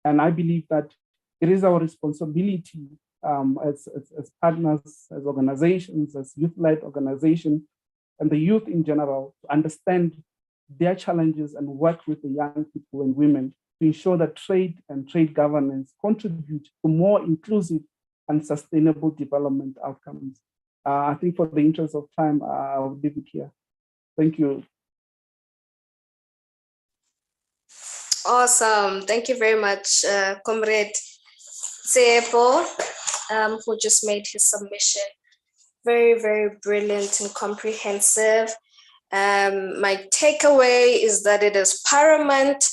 And I believe that it is our responsibility as partners, as organizations, as youth-led organizations, and the youth in general to understand their challenges and work with the young people and women to ensure that trade and trade governance contribute to more inclusive and sustainable development outcomes. I think for the interest of time, I'll leave it here. Thank you. Awesome. Thank you very much, Comrade Zebo, who just made his submission. Very, very brilliant and comprehensive. My takeaway is that it is paramount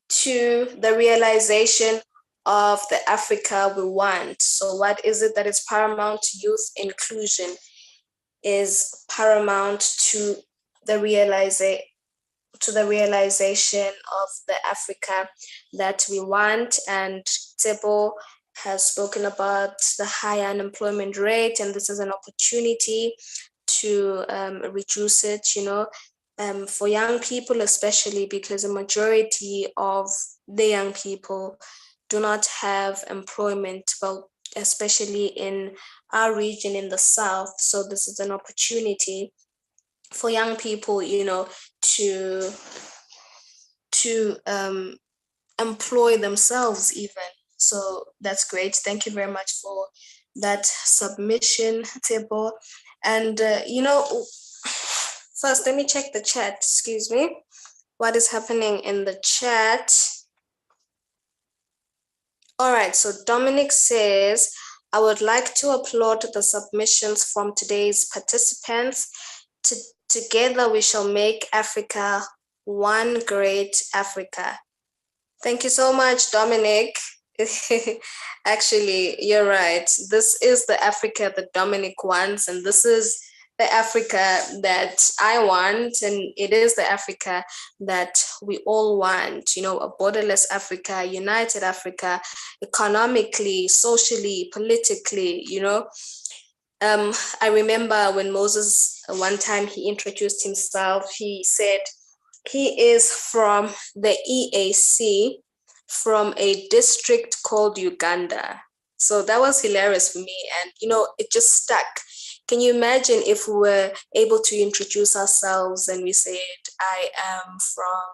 to the realization of the Africa we want. So what is it that is paramount? Youth inclusion is paramount to the realization of the Africa that we want. And Tebo has spoken about the high unemployment rate, and this is an opportunity to reduce it, for young people especially, because a majority of the young people do not have employment, well, especially in our region in the South. So this is an opportunity for young people, to employ themselves even. So that's great. Thank you very much for that submission, Tebo. And, first, let me check the chat. Excuse me. What is happening in the chat? All right. So Dominic says, I would like to applaud the submissions from today's participants. Together, we shall make Africa one great Africa. Thank you so much, Dominic. Actually, you're right. This is the Africa that Dominic wants, and this is the Africa that I want, and it is the Africa that we all want, a borderless Africa, united Africa, economically, socially, politically, I remember when Moses, one time he introduced himself, he said he is from the EAC, from a district called Uganda. So that was hilarious for me. And, it just stuck. Can you imagine if we were able to introduce ourselves and we said, I am from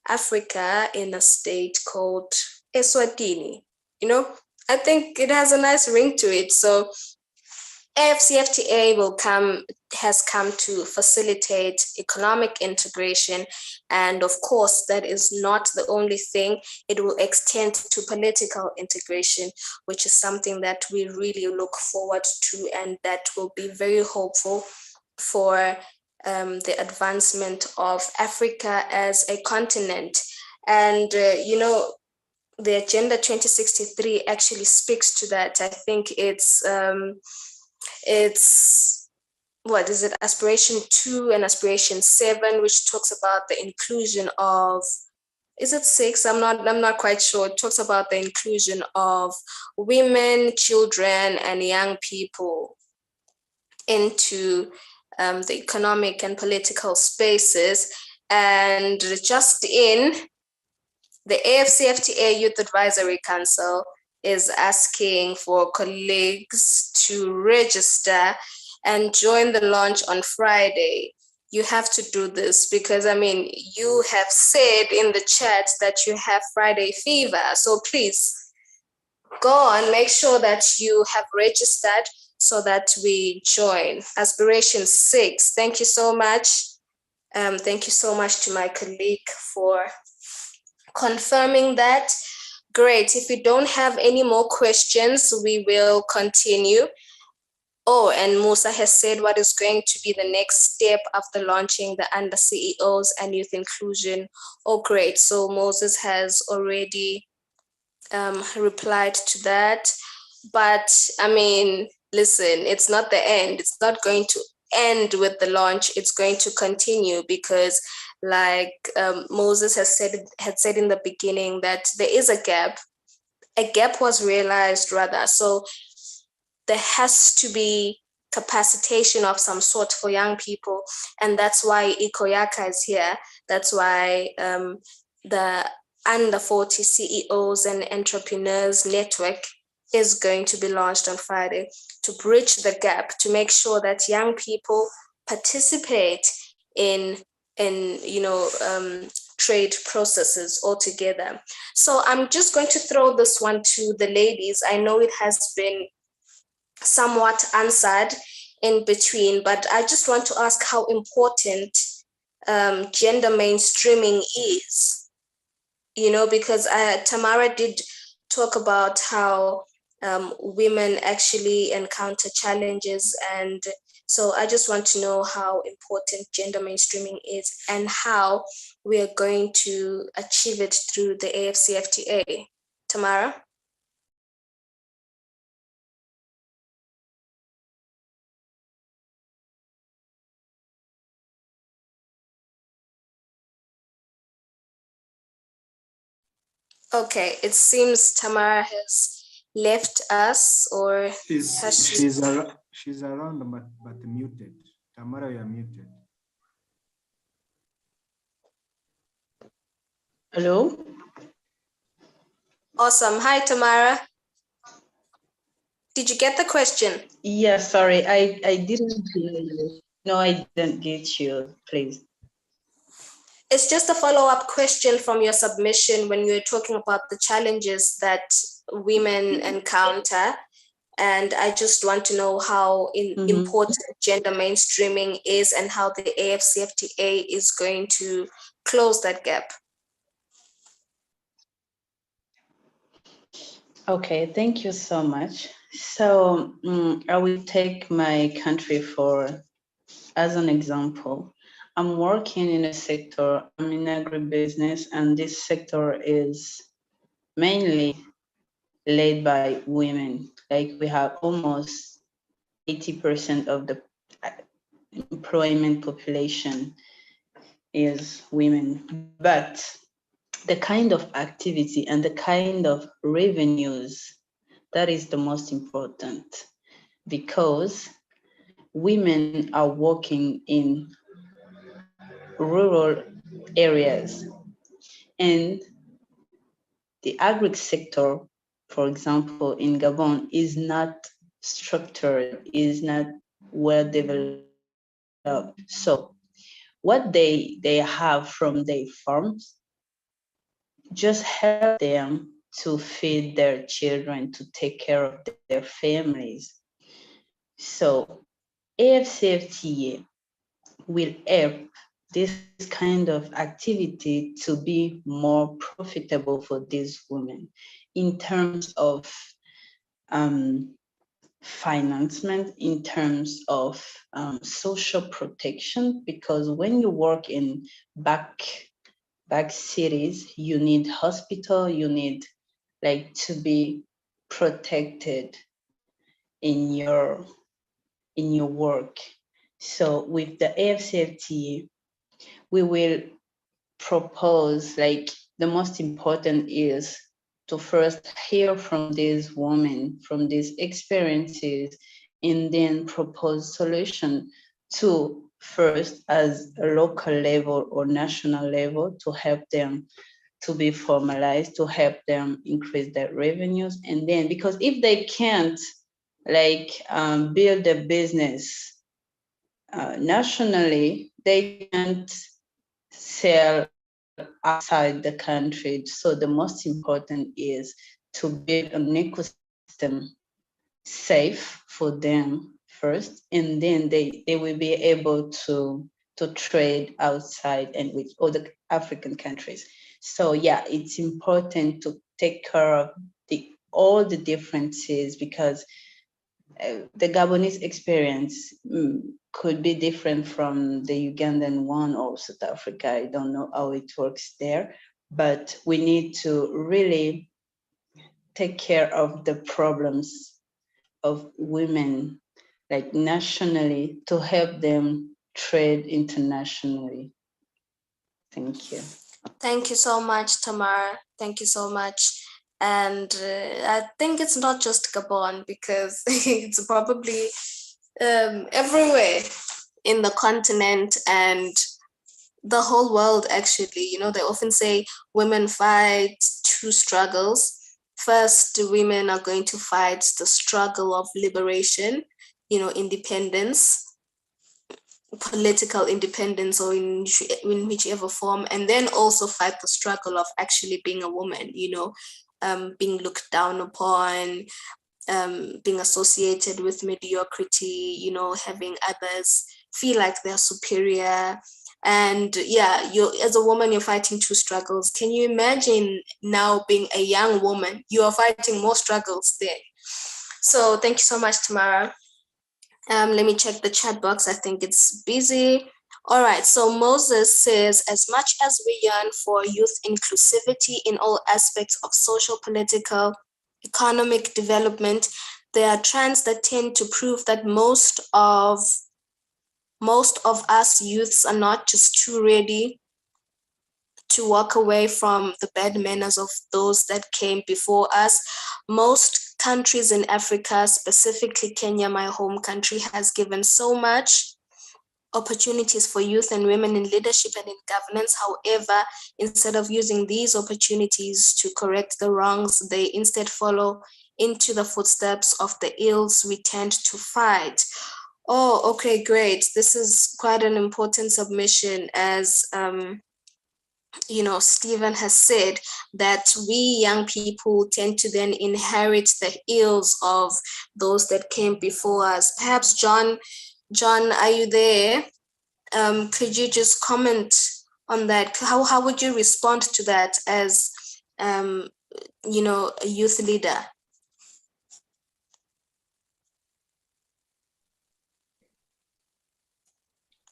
Africa in a state called Eswatini? I think it has a nice ring to it. So AfCFTA has come to facilitate economic integration. And of course, that is not the only thing. It will extend to political integration, which is something that we really look forward to, and that will be very hopeful for the advancement of Africa as a continent. And, the Agenda 2063 actually speaks to that. I think it's what is it, aspiration 2 and aspiration 7, which talks about the inclusion of, is it 6? I'm not quite sure. It talks about the inclusion of women, children, and young people into the economic and political spaces. And just in the AfCFTA Youth Advisory Council is asking for colleagues to register and join the launch on Friday. You have to do this because, you have said in the chat that you have Friday fever. So please go on, make sure that you have registered so that we join. Aspiration 6. Thank you so much. Thank you so much to my colleague for confirming that. Great. If we don't have any more questions, we will continue. Oh, and Musa has said what is going to be the next step after launching the under CEOs and youth inclusion. Oh, great. So Moses has already replied to that. But listen, it's not the end. It's not going to end with the launch. It's going to continue because, like Moses had said in the beginning, that there is a gap. A gap was realized, rather. So there has to be capacitation of some sort for young people, and that's why Ikoyaka is here. That's why the Under 40 CEOs and Entrepreneurs Network is going to be launched on Friday to bridge the gap, to make sure that young people participate in trade processes altogether. So I'm just going to throw this one to the ladies. I know it has been somewhat answered in between, but I just want to ask how important gender mainstreaming is, because Tamara did talk about how women actually encounter challenges. And so I just want to know how important gender mainstreaming is and how we are going to achieve it through the AfCFTA. Tamara? Okay, it seems Tamara has left us, or has she? She's around, but muted. Tamara, you are muted. Hello? Awesome. Hi, Tamara. Did you get the question? Yeah, sorry, I didn't hear you. No, I didn't get you, please. It's just a follow-up question from your submission when you were talking about the challenges that women encounter. And I just want to know how important gender mainstreaming is and how the AfCFTA is going to close that gap. Okay, thank you so much. So I will take my country as an example. I'm working in a sector, I'm in agribusiness, and this sector is mainly led by women. Like we have almost 80% of the employment population is women. But the kind of activity and the kind of revenues, that is the most important, because women are working in rural areas, and the agri sector, for example, in Gabon, is not structured, is not well developed. So what they have from their farms just help them to feed their children, to take care of their families. So AfCFTA will help this kind of activity to be more profitable for these women in terms of financement, in terms of social protection, because when you work in back cities, you need hospital, you need like to be protected in your work. So with the AfCFTA, we will propose, like, the most important is to first hear from these women, from these experiences, and then propose solution to first as a local level or national level to help them to be formalized, to help them increase their revenues. And then, because if they can't build a business nationally, they can't sell outside the country. So the most important is to build an ecosystem safe for them first, and then they will be able to trade outside and with other African countries. So yeah, it's important to take care of all the differences, because the Gabonese experience could be different from the Ugandan one or South Africa. I don't know how it works there, but we need to really take care of the problems of women, like nationally, to help them trade internationally. Thank you. Thank you so much, Tamara. Thank you so much. And I think it's not just Gabon, because it's probably everywhere in the continent and the whole world, actually. You know, they often say women fight two struggles. First, women are going to fight the struggle of liberation, you know, independence, political independence, or in whichever form, and then also fight the struggle of actually being a woman, you know, being looked down upon, being associated with mediocrity, you know, having others feel like they're superior. And yeah, you as a woman, you're fighting two struggles. Can you imagine now being a young woman? You are fighting more struggles there. So thank you so much, Tamara. Let me check the chat box. I think it's busy. All right, so Moses says, as much as we yearn for youth inclusivity in all aspects of social, political, economic development, there are trends that tend to prove that most of us youths are not just too ready to walk away from the bad manners of those that came before us. Most countries in Africa, specifically Kenya, my home country, has given so much opportunities for youth and women in leadership and in governance. However, instead of using these opportunities to correct the wrongs, they instead follow into the footsteps of the ills we tend to fight. Oh, okay, great. This is quite an important submission, as Stephen has said, that we young people tend to then inherit the ills of those that came before us. Perhaps John, are you there? Could you just comment on that? How would you respond to that as a youth leader?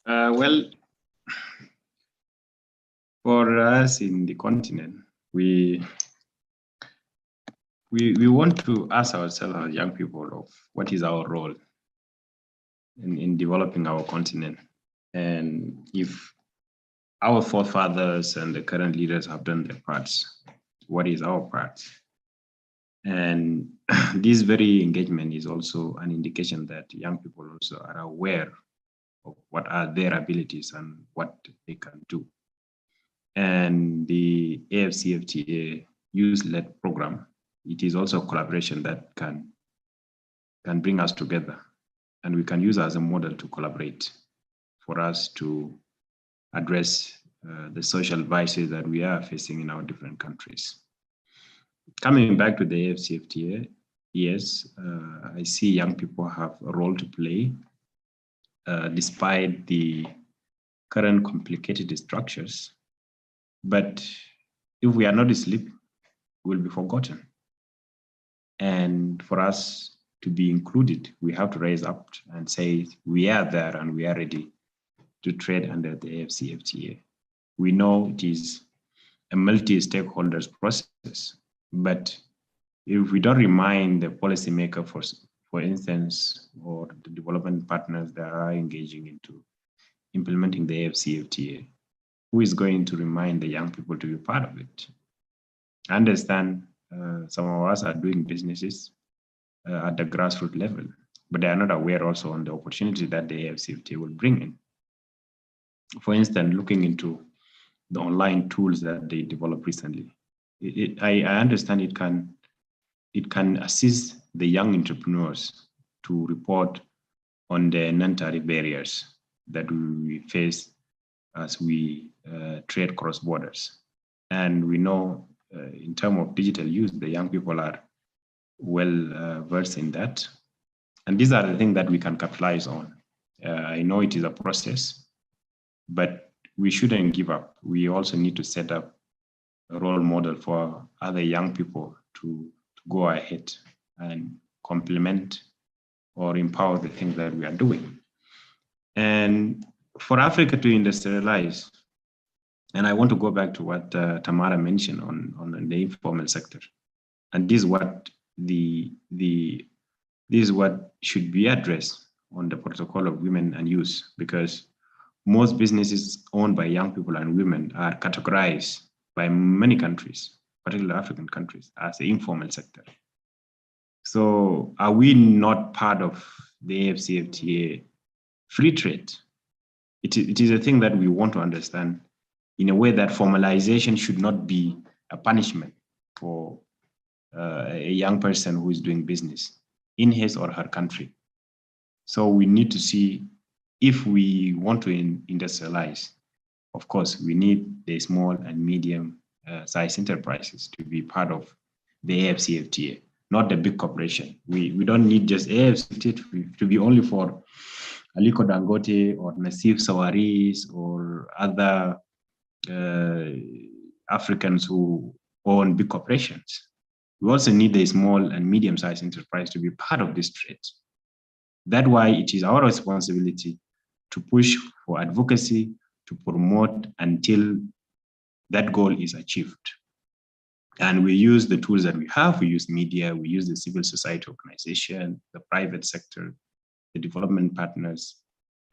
Well, for us in the continent, we want to ask ourselves as young people of what is our role in developing our continent. And if our forefathers and the current leaders have done their parts, what is our part? And this very engagement is also an indication that young people also are aware of what are their abilities and what they can do. And the AfCFTA youth-led program, it is also a collaboration that can bring us together, and we can use as a model to collaborate for us to address the social vices that we are facing in our different countries. Coming back to the AfCFTA, yes, I see young people have a role to play, despite the current complicated structures. But if we are not asleep, we'll be forgotten. And for us to be included, we have to raise up and say, we are there and we are ready to trade under the AfCFTA. We know it is a multi-stakeholders process, but if we don't remind the policymaker, for instance, or the development partners that are engaging into implementing the AfCFTA, who is going to remind the young people to be part of it? I understand some of us are doing businesses at the grassroots level, but they are not aware also on the opportunity that the AfCFTA will bring in. For instance, looking into the online tools that they developed recently, I understand it can assist the young entrepreneurs to report on the non-tariff barriers that we face as we trade cross borders. And we know in terms of digital use, the young people are well versed in that. And these are the things that we can capitalize on. I know it is a process, but we shouldn't give up. We also need to set up a role model for other young people to go ahead and complement or empower the things that we are doing. And for Africa to industrialize, and I want to go back to what Tamara mentioned on the informal sector, and this is what should be addressed on the protocol of women and youth, because most businesses owned by young people and women are categorized by many countries, particularly African countries, as the informal sector. So are we not part of the AfCFTA free trade? It is a thing that we want to understand in a way that formalization should not be a punishment for a young person who is doing business in his or her country. So we need to see, if we want to industrialize, of course, we need the small and medium size enterprises to be part of the AfCFTA, not the big corporation. We don't need just AfCFTA to be only for Aliko Dangote or Nassif Sawaris or other Africans who own big corporations. We also need the small and medium-sized enterprise to be part of this trade. That's why it is our responsibility to push for advocacy, to promote until that goal is achieved. And we use the tools that we have. We use media, we use the civil society organization, the private sector, the development partners,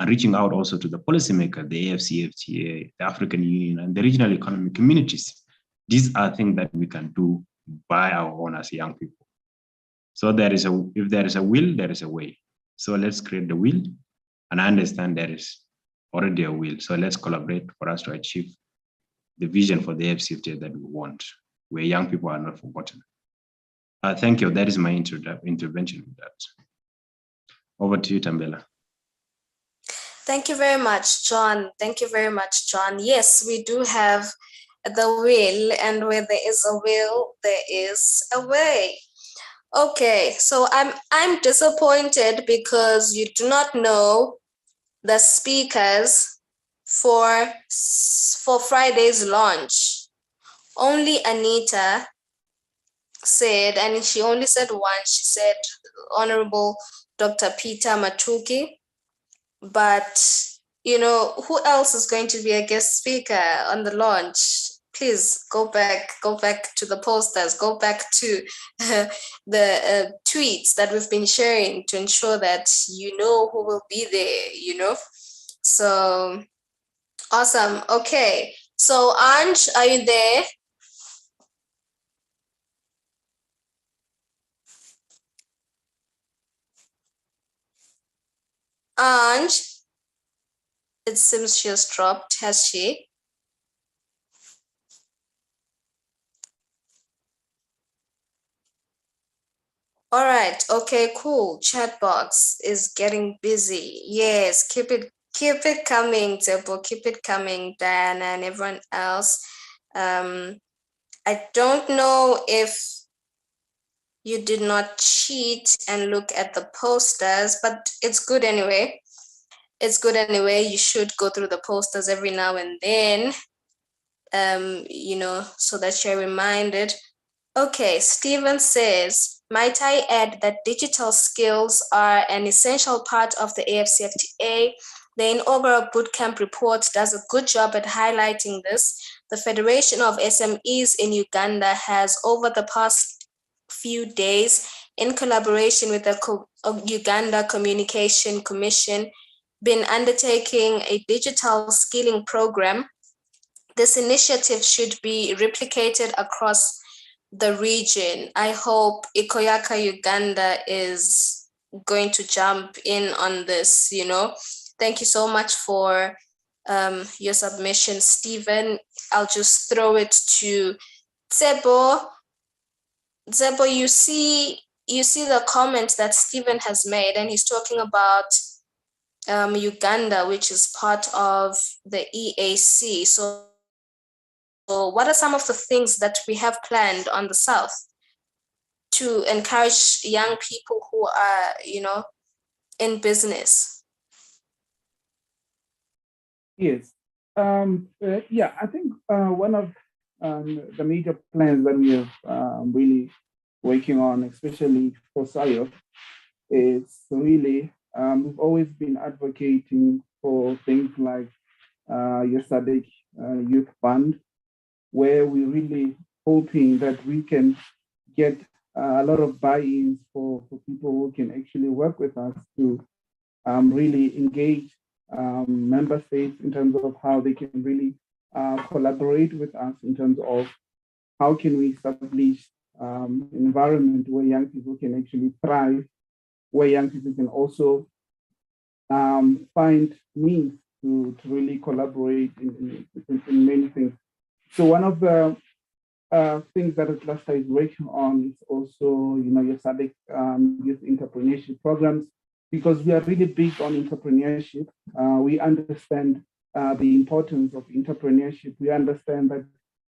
and reaching out also to the policymaker, the AfCFTA, the African Union, and the regional economic communities. These are things that we can do by our own as young people. So if there is a will, there is a way. So let's create the will, and I understand there is already a will. So let's collaborate for us to achieve the vision for the AfCFTA that we want, where young people are not forgotten. Thank you. That is my intervention with that. Over to you, Tambela. Thank you very much, John. Thank you very much, John. Yes, we do have the will, and where there is a will, there is a way. Okay, so I'm disappointed because you do not know the speakers for Friday's launch. Only Anita said, and she only said one. She said Honorable Dr. Peter Matuki. But, you know, who else is going to be a guest speaker on the launch? Please go back to the posters, go back to the tweets that we've been sharing to ensure that you know who will be there, you know? So, awesome. Okay. So, Anj, are you there? Anj, it seems she has dropped, has she? All right, okay, cool. Chat box is getting busy. Yes, keep it coming, Tebo, keep it coming, Diana and everyone else. I don't know if you did not cheat and look at the posters, but it's good anyway. It's good anyway. You should go through the posters every now and then, you know, so that you're reminded. Okay, Stephen says, might I add that digital skills are an essential part of the AfCFTA? The inaugural bootcamp report does a good job at highlighting this. The Federation of SMEs in Uganda has, over the past few days, in collaboration with the Uganda Communication Commission, been undertaking a digital skilling program. This initiative should be replicated across the region. I hope Ikoyaka Uganda is going to jump in on this, you know. Thank you so much for your submission, Stephen. I'll just throw it to Tsebo. Tsebo, you see the comment that Stephen has made, and he's talking about Uganda, which is part of the EAC. So what are some of the things that we have planned on the South to encourage young people who are, you know, in business? Yes. Yeah, I think one of the major plans that we have really working on, especially for SIOF, is really, we've always been advocating for things like your SADC Youth Fund, where we're really hoping that we can get a lot of buy-ins for people who can actually work with us to really engage member states in terms of how they can really collaborate with us in terms of how can we establish an environment where young people can actually thrive, where young people can also find means to really collaborate in many things. So one of the things that the cluster is working on is also, you know, your SADC youth entrepreneurship programs, because we are really big on entrepreneurship. We understand the importance of entrepreneurship. We understand that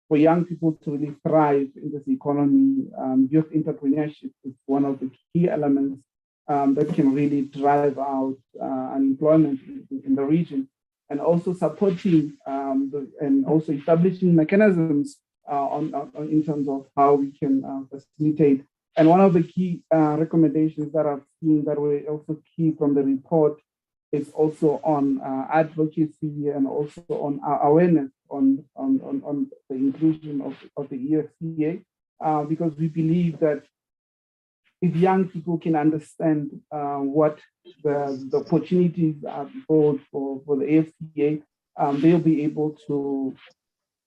for young people to really thrive in this economy, youth entrepreneurship is one of the key elements that can really drive out unemployment in the region, and also supporting and also establishing mechanisms in terms of how we can facilitate. And one of the key recommendations that I've seen that were also key from the report is also on advocacy and also on awareness on the inclusion of the AfCFTA, because we believe that if young people can understand what the opportunities are for the AfCFTA, they'll be able to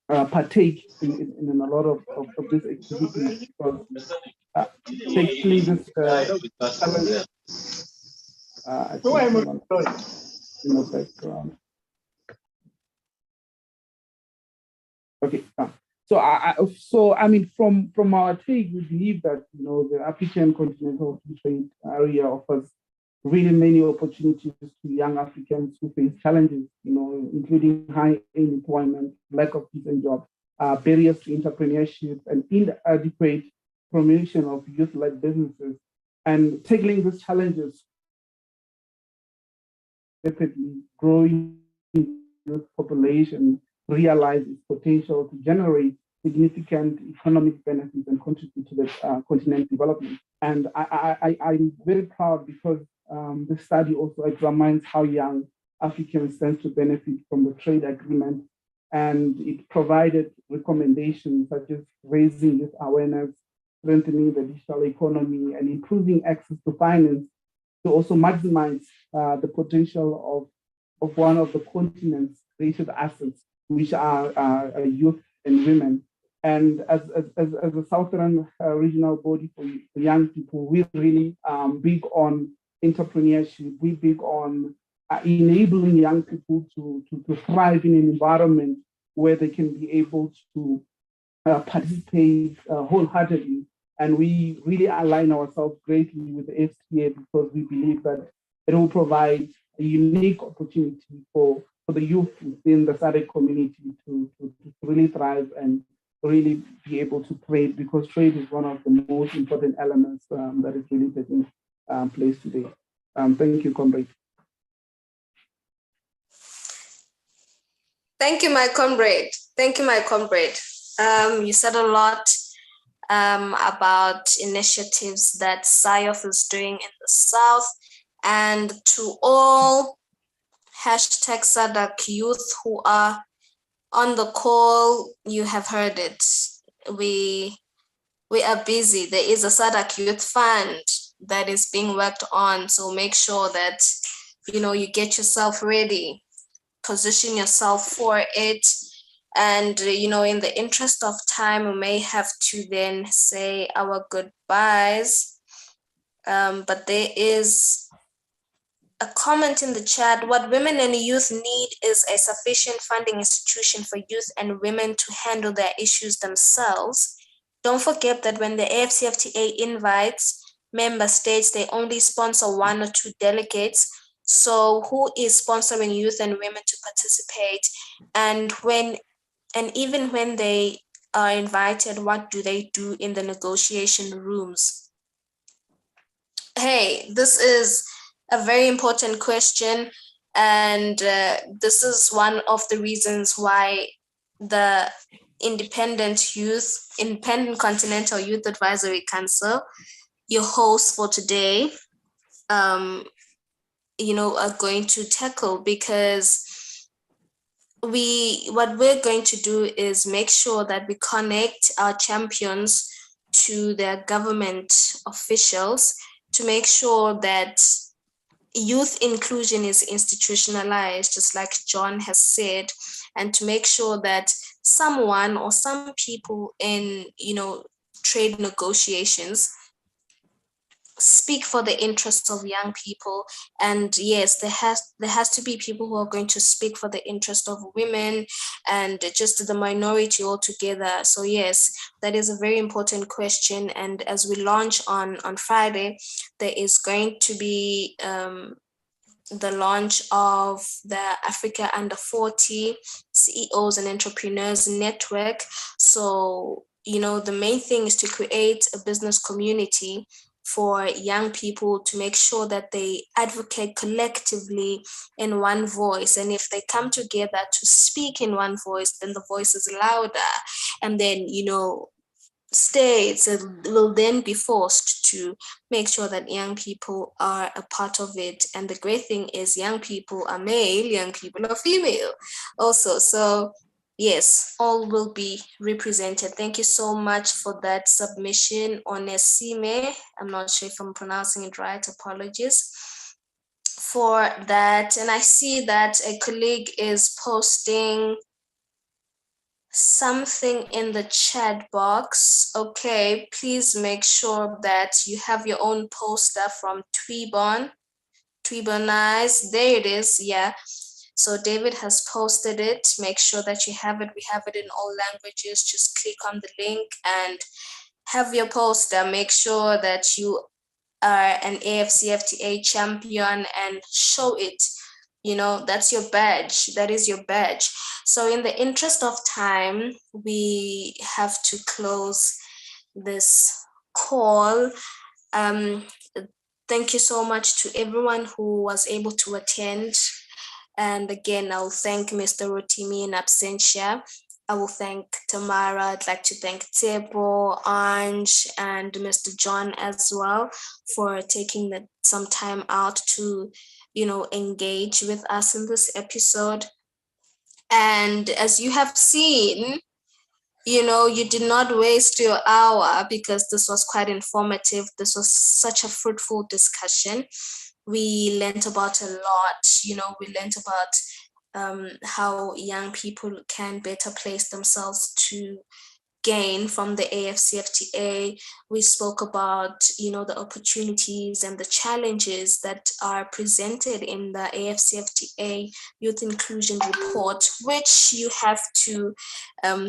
partake in a lot of this activity, because tackling this challenge, I think in the background. Okay. So I mean, from our take, we believe that the African continental free trade area offers really many opportunities to young Africans who face challenges, including high unemployment, lack of decent jobs, barriers to entrepreneurship, and inadequate promotion of youth-led businesses. And tackling these challenges, rapidly growing youth population realize its potential to generate significant economic benefits and contribute to the continent's development. And I'm very proud because the study also examines how young Africans stand to benefit from the trade agreement, and it provided recommendations such as raising youth awareness, strengthening the digital economy, and improving access to finance to also maximize the potential of one of the continent's created assets, which are youth and women. And as a Southern regional body for young people, we're really big on entrepreneurship. We're big on enabling young people to thrive in an environment where they can be able to participate wholeheartedly. And we really align ourselves greatly with the AfCFTA because we believe that it will provide a unique opportunity for the youth within the SADC community to really thrive and really be able to trade, because trade is one of the most important elements that is really taking place today. Thank you, comrade. Thank you, my comrade. Thank you, my comrade. You said a lot about initiatives that SCIOF is doing in the South, and to all #SADC youth who are on the call, you have heard it. We are busy. There is a SADC Youth Fund that is being worked on. So make sure that you get yourself ready, position yourself for it. And in the interest of time, we may have to then say our goodbyes. But there is a comment in the chat: what women and youth need is a sufficient funding institution for youth and women to handle their issues themselves. Don't forget that when the AfCFTA invites member states, they only sponsor 1 or 2 delegates. So who is sponsoring youth and women to participate? And even when they are invited, what do they do in the negotiation rooms? Hey, this is a very important question, and this is one of the reasons why the Independent Continental Youth Advisory Council, your hosts for today, are going to tackle, because what we're going to do is make sure that we connect our champions to their government officials to make sure that youth inclusion is institutionalized, just like John has said, and to make sure that someone or some people in trade negotiations speak for the interests of young people. And yes, there has to be people who are going to speak for the interest of women and just the minority altogether. So yes, that is a very important question. And as we launch on Friday, there is going to be the launch of the Africa Under 40 CEOs and Entrepreneurs Network. So, the main thing is to create a business community for young people to make sure that they advocate collectively in one voice. And if they come together to speak in one voice, then the voice is louder. And then, states will then be forced to make sure that young people are a part of it. And the great thing is young people are male, young people are female also. So yes, all will be represented. Thank you so much for that submission, Onesime. I'm not sure if I'm pronouncing it right. Apologies for that. And I see that a colleague is posting something in the chat box. Okay, please make sure that you have your own poster from Tweebonize. There it is. Yeah. So David has posted it. Make sure that you have it. We have it in all languages. Just click on the link and have your poster. Make sure that you are an AfCFTA champion and show it. That's your badge. That is your badge. So in the interest of time, we have to close this call. Thank you so much to everyone who was able to attend. And again, I'll thank Mr. Rotimi in absentia. I will thank Tamara. I'd like to thank Tebo, Ange, and Mr. John as well for taking some time out to, engage with us in this episode. And as you have seen, you did not waste your hour because this was quite informative. This was such a fruitful discussion. We learned about a lot. We learned about how young people can better place themselves to gain from the AfCFTA. We spoke about, the opportunities and the challenges that are presented in the AfCFTA Youth Inclusion Report, which you have to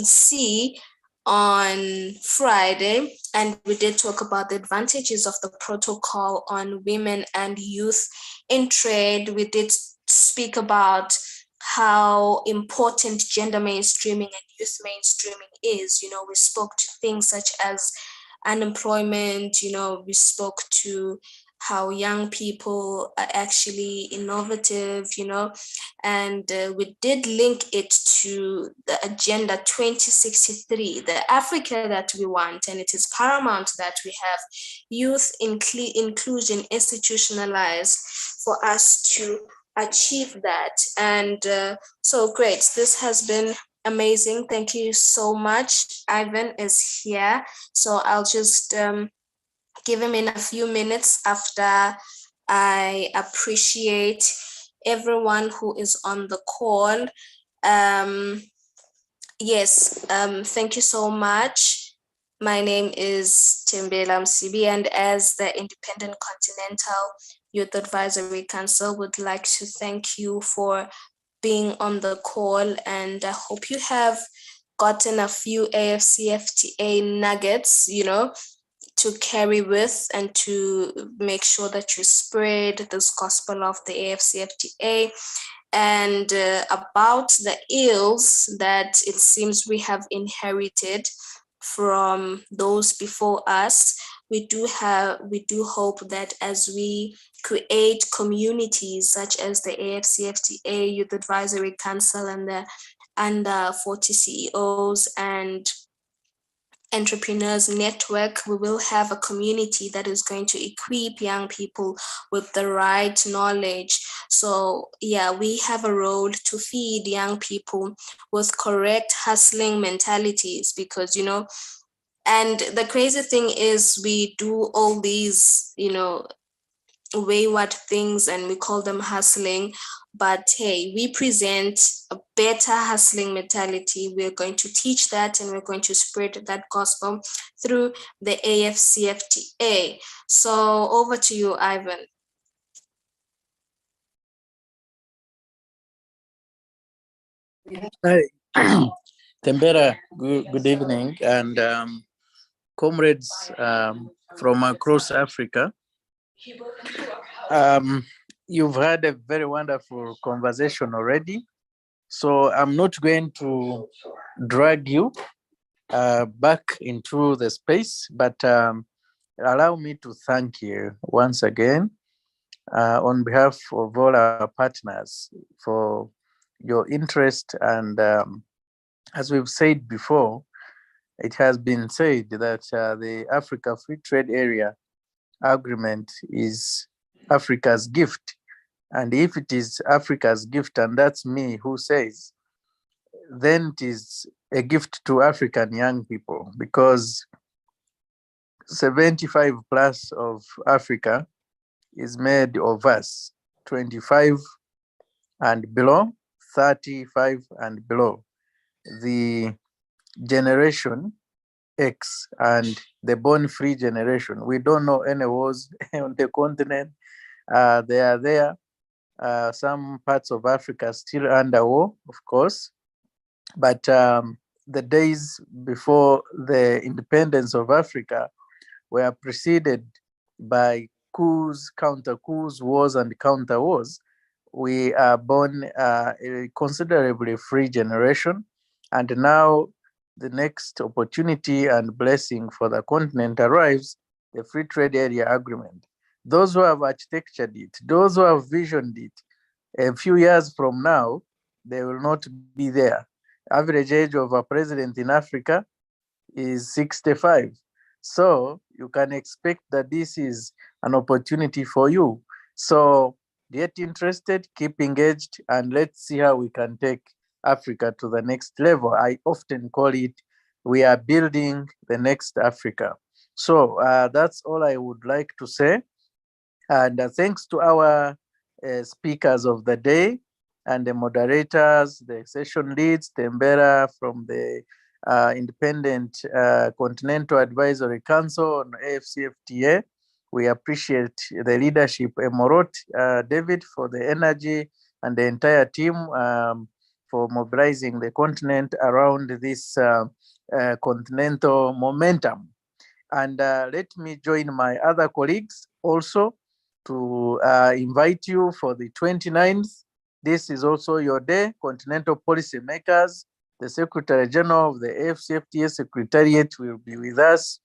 see on Friday. And we did talk about the advantages of the protocol on women and youth in trade. We did speak about how important gender mainstreaming and youth mainstreaming is. We spoke to things such as unemployment. We spoke to how young people are actually innovative, and we did link it to the Agenda 2063, the Africa that we want, and it is paramount that we have youth inclusion institutionalized for us to achieve that. And so great, this has been amazing. Thank you so much. Ivan is here, so I'll just give him in a few minutes after I appreciate everyone who is on the call. Thank you so much. My name is Tembela Msibi, and as the Independent Continental Youth Advisory Council, would like to thank you for being on the call, and I hope you have gotten a few AfCFTA nuggets, to carry with and to make sure that you spread this gospel of the AfCFTA and about the ills that it seems we have inherited from those before us. We do hope that as we create communities such as the AfCFTA Youth Advisory Council and the under 40 CEOs and Entrepreneurs Network, we will have a community that is going to equip young people with the right knowledge. So yeah, we have a role to feed young people with correct hustling mentalities, because and the crazy thing is we do all these wayward things and we call them hustling, but hey, we present a better hustling mentality. We're going to teach that, and we're going to spread that gospel through the AfCFTA. So over to you, Ivan. Hi, Tembera, good evening, and comrades from across Africa. You've had a very wonderful conversation already, so I'm not going to drag you back into the space, but allow me to thank you once again on behalf of all our partners for your interest. And as we've said before, it has been said that the Africa Free Trade Area Agreement is Africa's gift. And if it is Africa's gift, and that's me who says, then it is a gift to African young people, because 75 plus of Africa is made of us, 25 and below, 35 and below. The generation X and the born-free generation, we don't know any wars on the continent. They are there. Some parts of Africa still under war, of course. But the days before the independence of Africa were preceded by coups, counter coups, wars, and counter wars. We are born a considerably free generation. And now the next opportunity and blessing for the continent arrives, the Free Trade Area Agreement. Those who have architectured it, those who have visioned it, a few years from now, they will not be there. Average age of a president in Africa is 65. So you can expect that this is an opportunity for you. So get interested, keep engaged, and let's see how we can take Africa to the next level. I often call it, we are building the next Africa. So that's all I would like to say. And thanks to our speakers of the day and the moderators, the session leads, Tembera from the Independent Continental Advisory Council on AfCFTA. We appreciate the leadership, Emorot, David, for the energy, and the entire team for mobilizing the continent around this continental momentum. And let me join my other colleagues also to invite you for the 29th. This is also your day. Continental policymakers, the Secretary General of the AfCFTA Secretariat will be with us,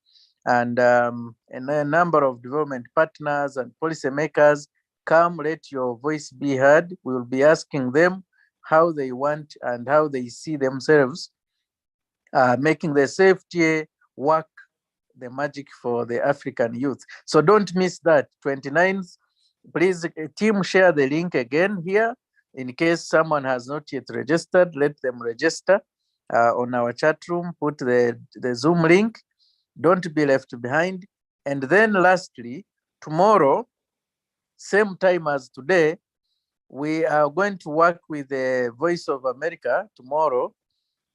and a number of development partners and policymakers. Come, let your voice be heard. We will be asking them how they want and how they see themselves making the CFTA work the magic for the African youth. So don't miss that, 29th. Please, team, share the link again here. In case someone has not yet registered, let them register on our chat room, put the Zoom link. Don't be left behind. And then lastly, tomorrow, same time as today, we are going to work with the Voice of America tomorrow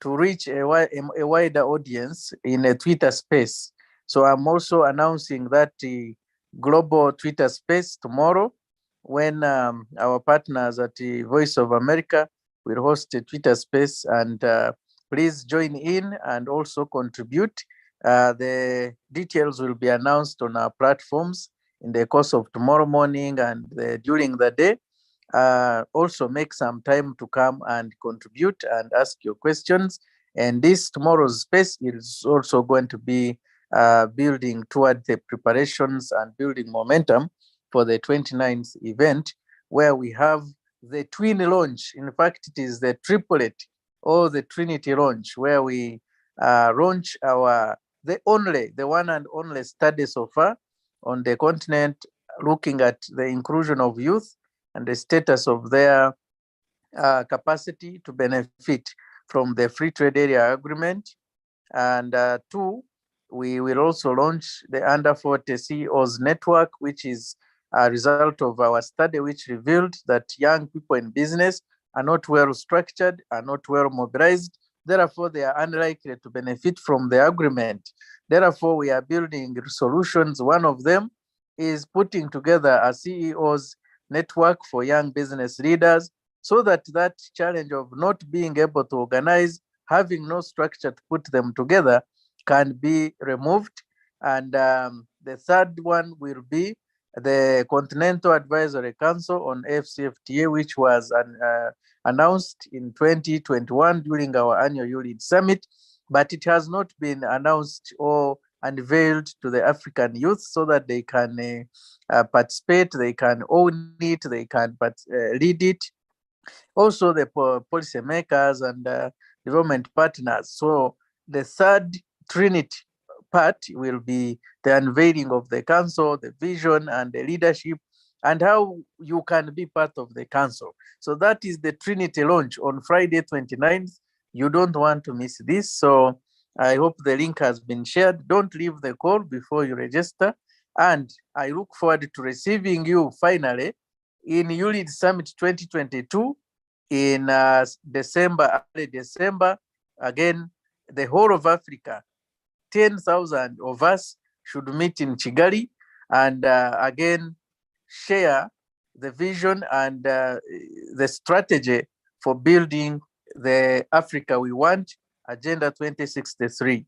to reach a wider audience in a Twitter space. So I'm also announcing that the global Twitter space tomorrow, when our partners at the Voice of America will host a Twitter space, and please join in and also contribute. The details will be announced on our platforms in the course of tomorrow morning and during the day. Also make some time to come and contribute and ask your questions. And this tomorrow's space is also going to be building toward the preparations and building momentum for the 29th event, where we have the twin launch. In fact, it is the triplet or the Trinity launch, where we launch the one and only study so far on the continent, looking at the inclusion of youth and the status of their capacity to benefit from the Free Trade Area Agreement. And two, we will also launch the Under 40 CEOs Network, which is a result of our study, which revealed that young people in business are not well structured, are not well mobilized. Therefore, they are unlikely to benefit from the agreement. Therefore, we are building solutions. One of them is putting together a CEOs network for young business leaders, so that challenge of not being able to organize, having no structure to put them together, can be removed. And the third one will be the Continental Advisory Council on AfCFTA, which was announced in 2021 during our annual ULEAD Summit, but it has not been announced or unveiled to the African youth so that they can participate, they can own it, they can lead it. Also the policy makers and development partners. So the third trinity part will be the unveiling of the council, the vision and the leadership, and how you can be part of the council. So that is the Trinity launch on Friday 29th. You don't want to miss this. So I hope the link has been shared. Don't leave the call before you register. And I look forward to receiving you finally in ULEAD Summit 2022 in December, early December. Again, the whole of Africa, 10,000 of us should meet in Kigali and again, share the vision and the strategy for building the Africa we want, Agenda 2063.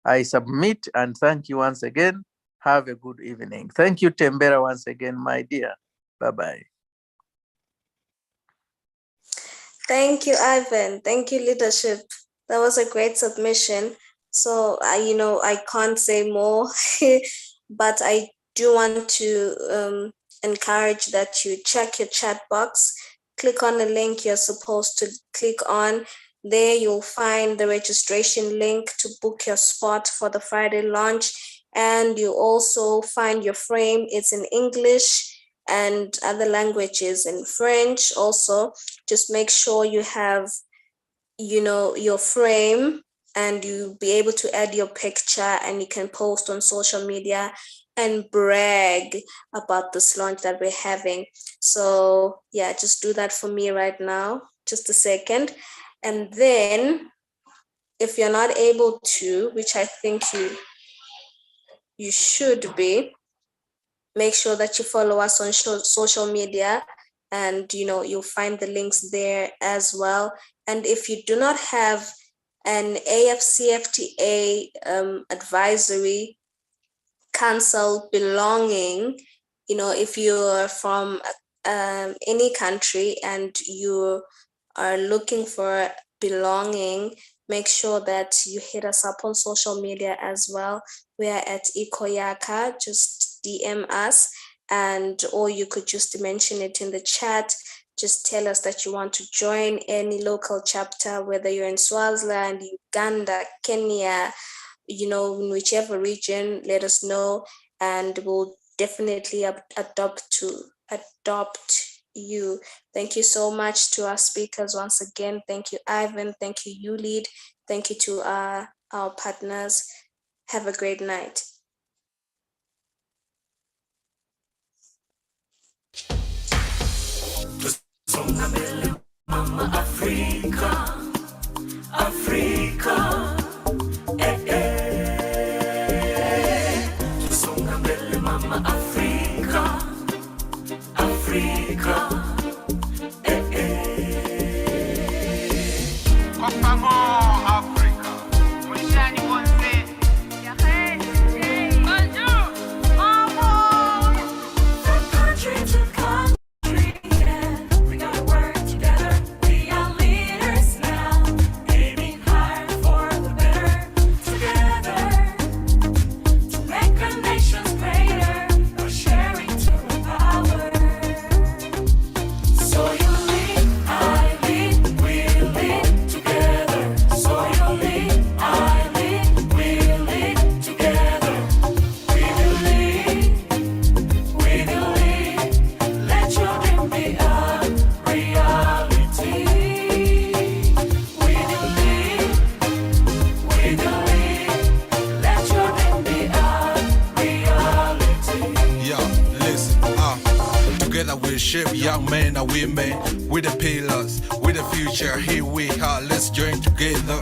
I submit and thank you once again. Have a good evening. Thank you, Tembera, once again, my dear. Bye-bye. Thank you, Ivan. Thank you, leadership. That was a great submission. So, I can't say more, but I do want to encourage that you check your chat box, click on the link you're supposed to click on. There you'll find the registration link to book your spot for the Friday launch. And you also find your frame. It's in English and other languages, in French also. Just make sure you have, your frame, and you'll be able to add your picture and you can post on social media and brag about this launch that we're having. So yeah, just do that for me right now, just a second. And then if you're not able to, which I think you should be, make sure that you follow us on social media, and you'll find the links there as well. And if you do not have an AfCFTA advisory council belonging, if you're from any country and you are looking for belonging, make sure that you hit us up on social media as well. We are at Ikoyaka, just DM us, or you could just mention it in the chat. Just tell us that you want to join any local chapter, whether you're in Swaziland, Uganda, Kenya, in whichever region, let us know, and we'll definitely adopt you. Thank you so much to our speakers once again. Thank you, Ivan. Thank you, ULEAD. Thank you to our partners. Have a great night. Mama Africa, Africa, tusonga mbele Mama Africa, Africa, Kwa favor, Africa, mwishani wonse, ya hey, bonjour, mama, from country to country, yeah, we gotta work together, we are leaders now, aiming higher for the better, together, to make our nations greater, we're sharing to empower. So you lead, I lead, we lead together. So you lead, I lead, we lead together. We will lead, we will lead. Let your dream be a reality. We will lead, we will lead. Let your dream be a reality. Yeah, listen, together we'll shape young men and women. With the pillars, with the future, here we are. Let's join together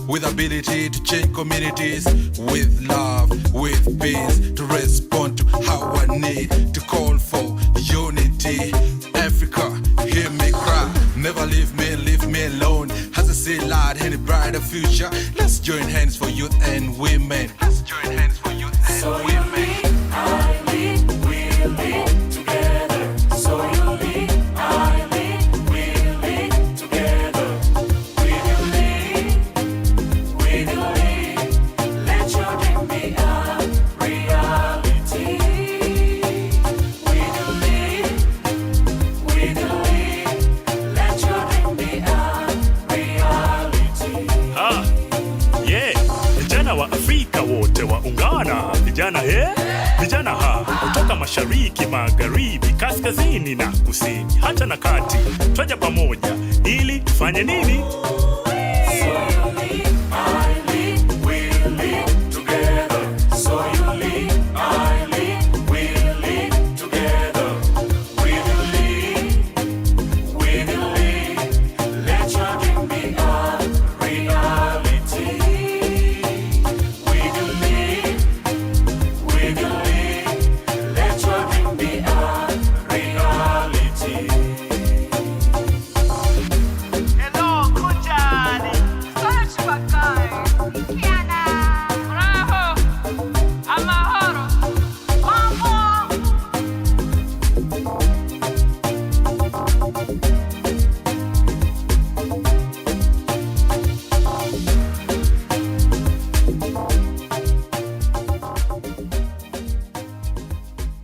with ability to change communities, with love, with peace, to respond to our need, to call for unity. Africa, hear me cry. Never leave me alone. As I see light in a brighter future, let's join hands for youth and women. Let's join hands for youth and So you women. lead, I lead, we lead together. So you lead, I lead, we lead together. We will lead, we will lead. Let your dream be ours. Vijana kutoka mashariki, magharibi, kaskazini na kusini, hata na kati, twaja pamoja ili tufanye nini?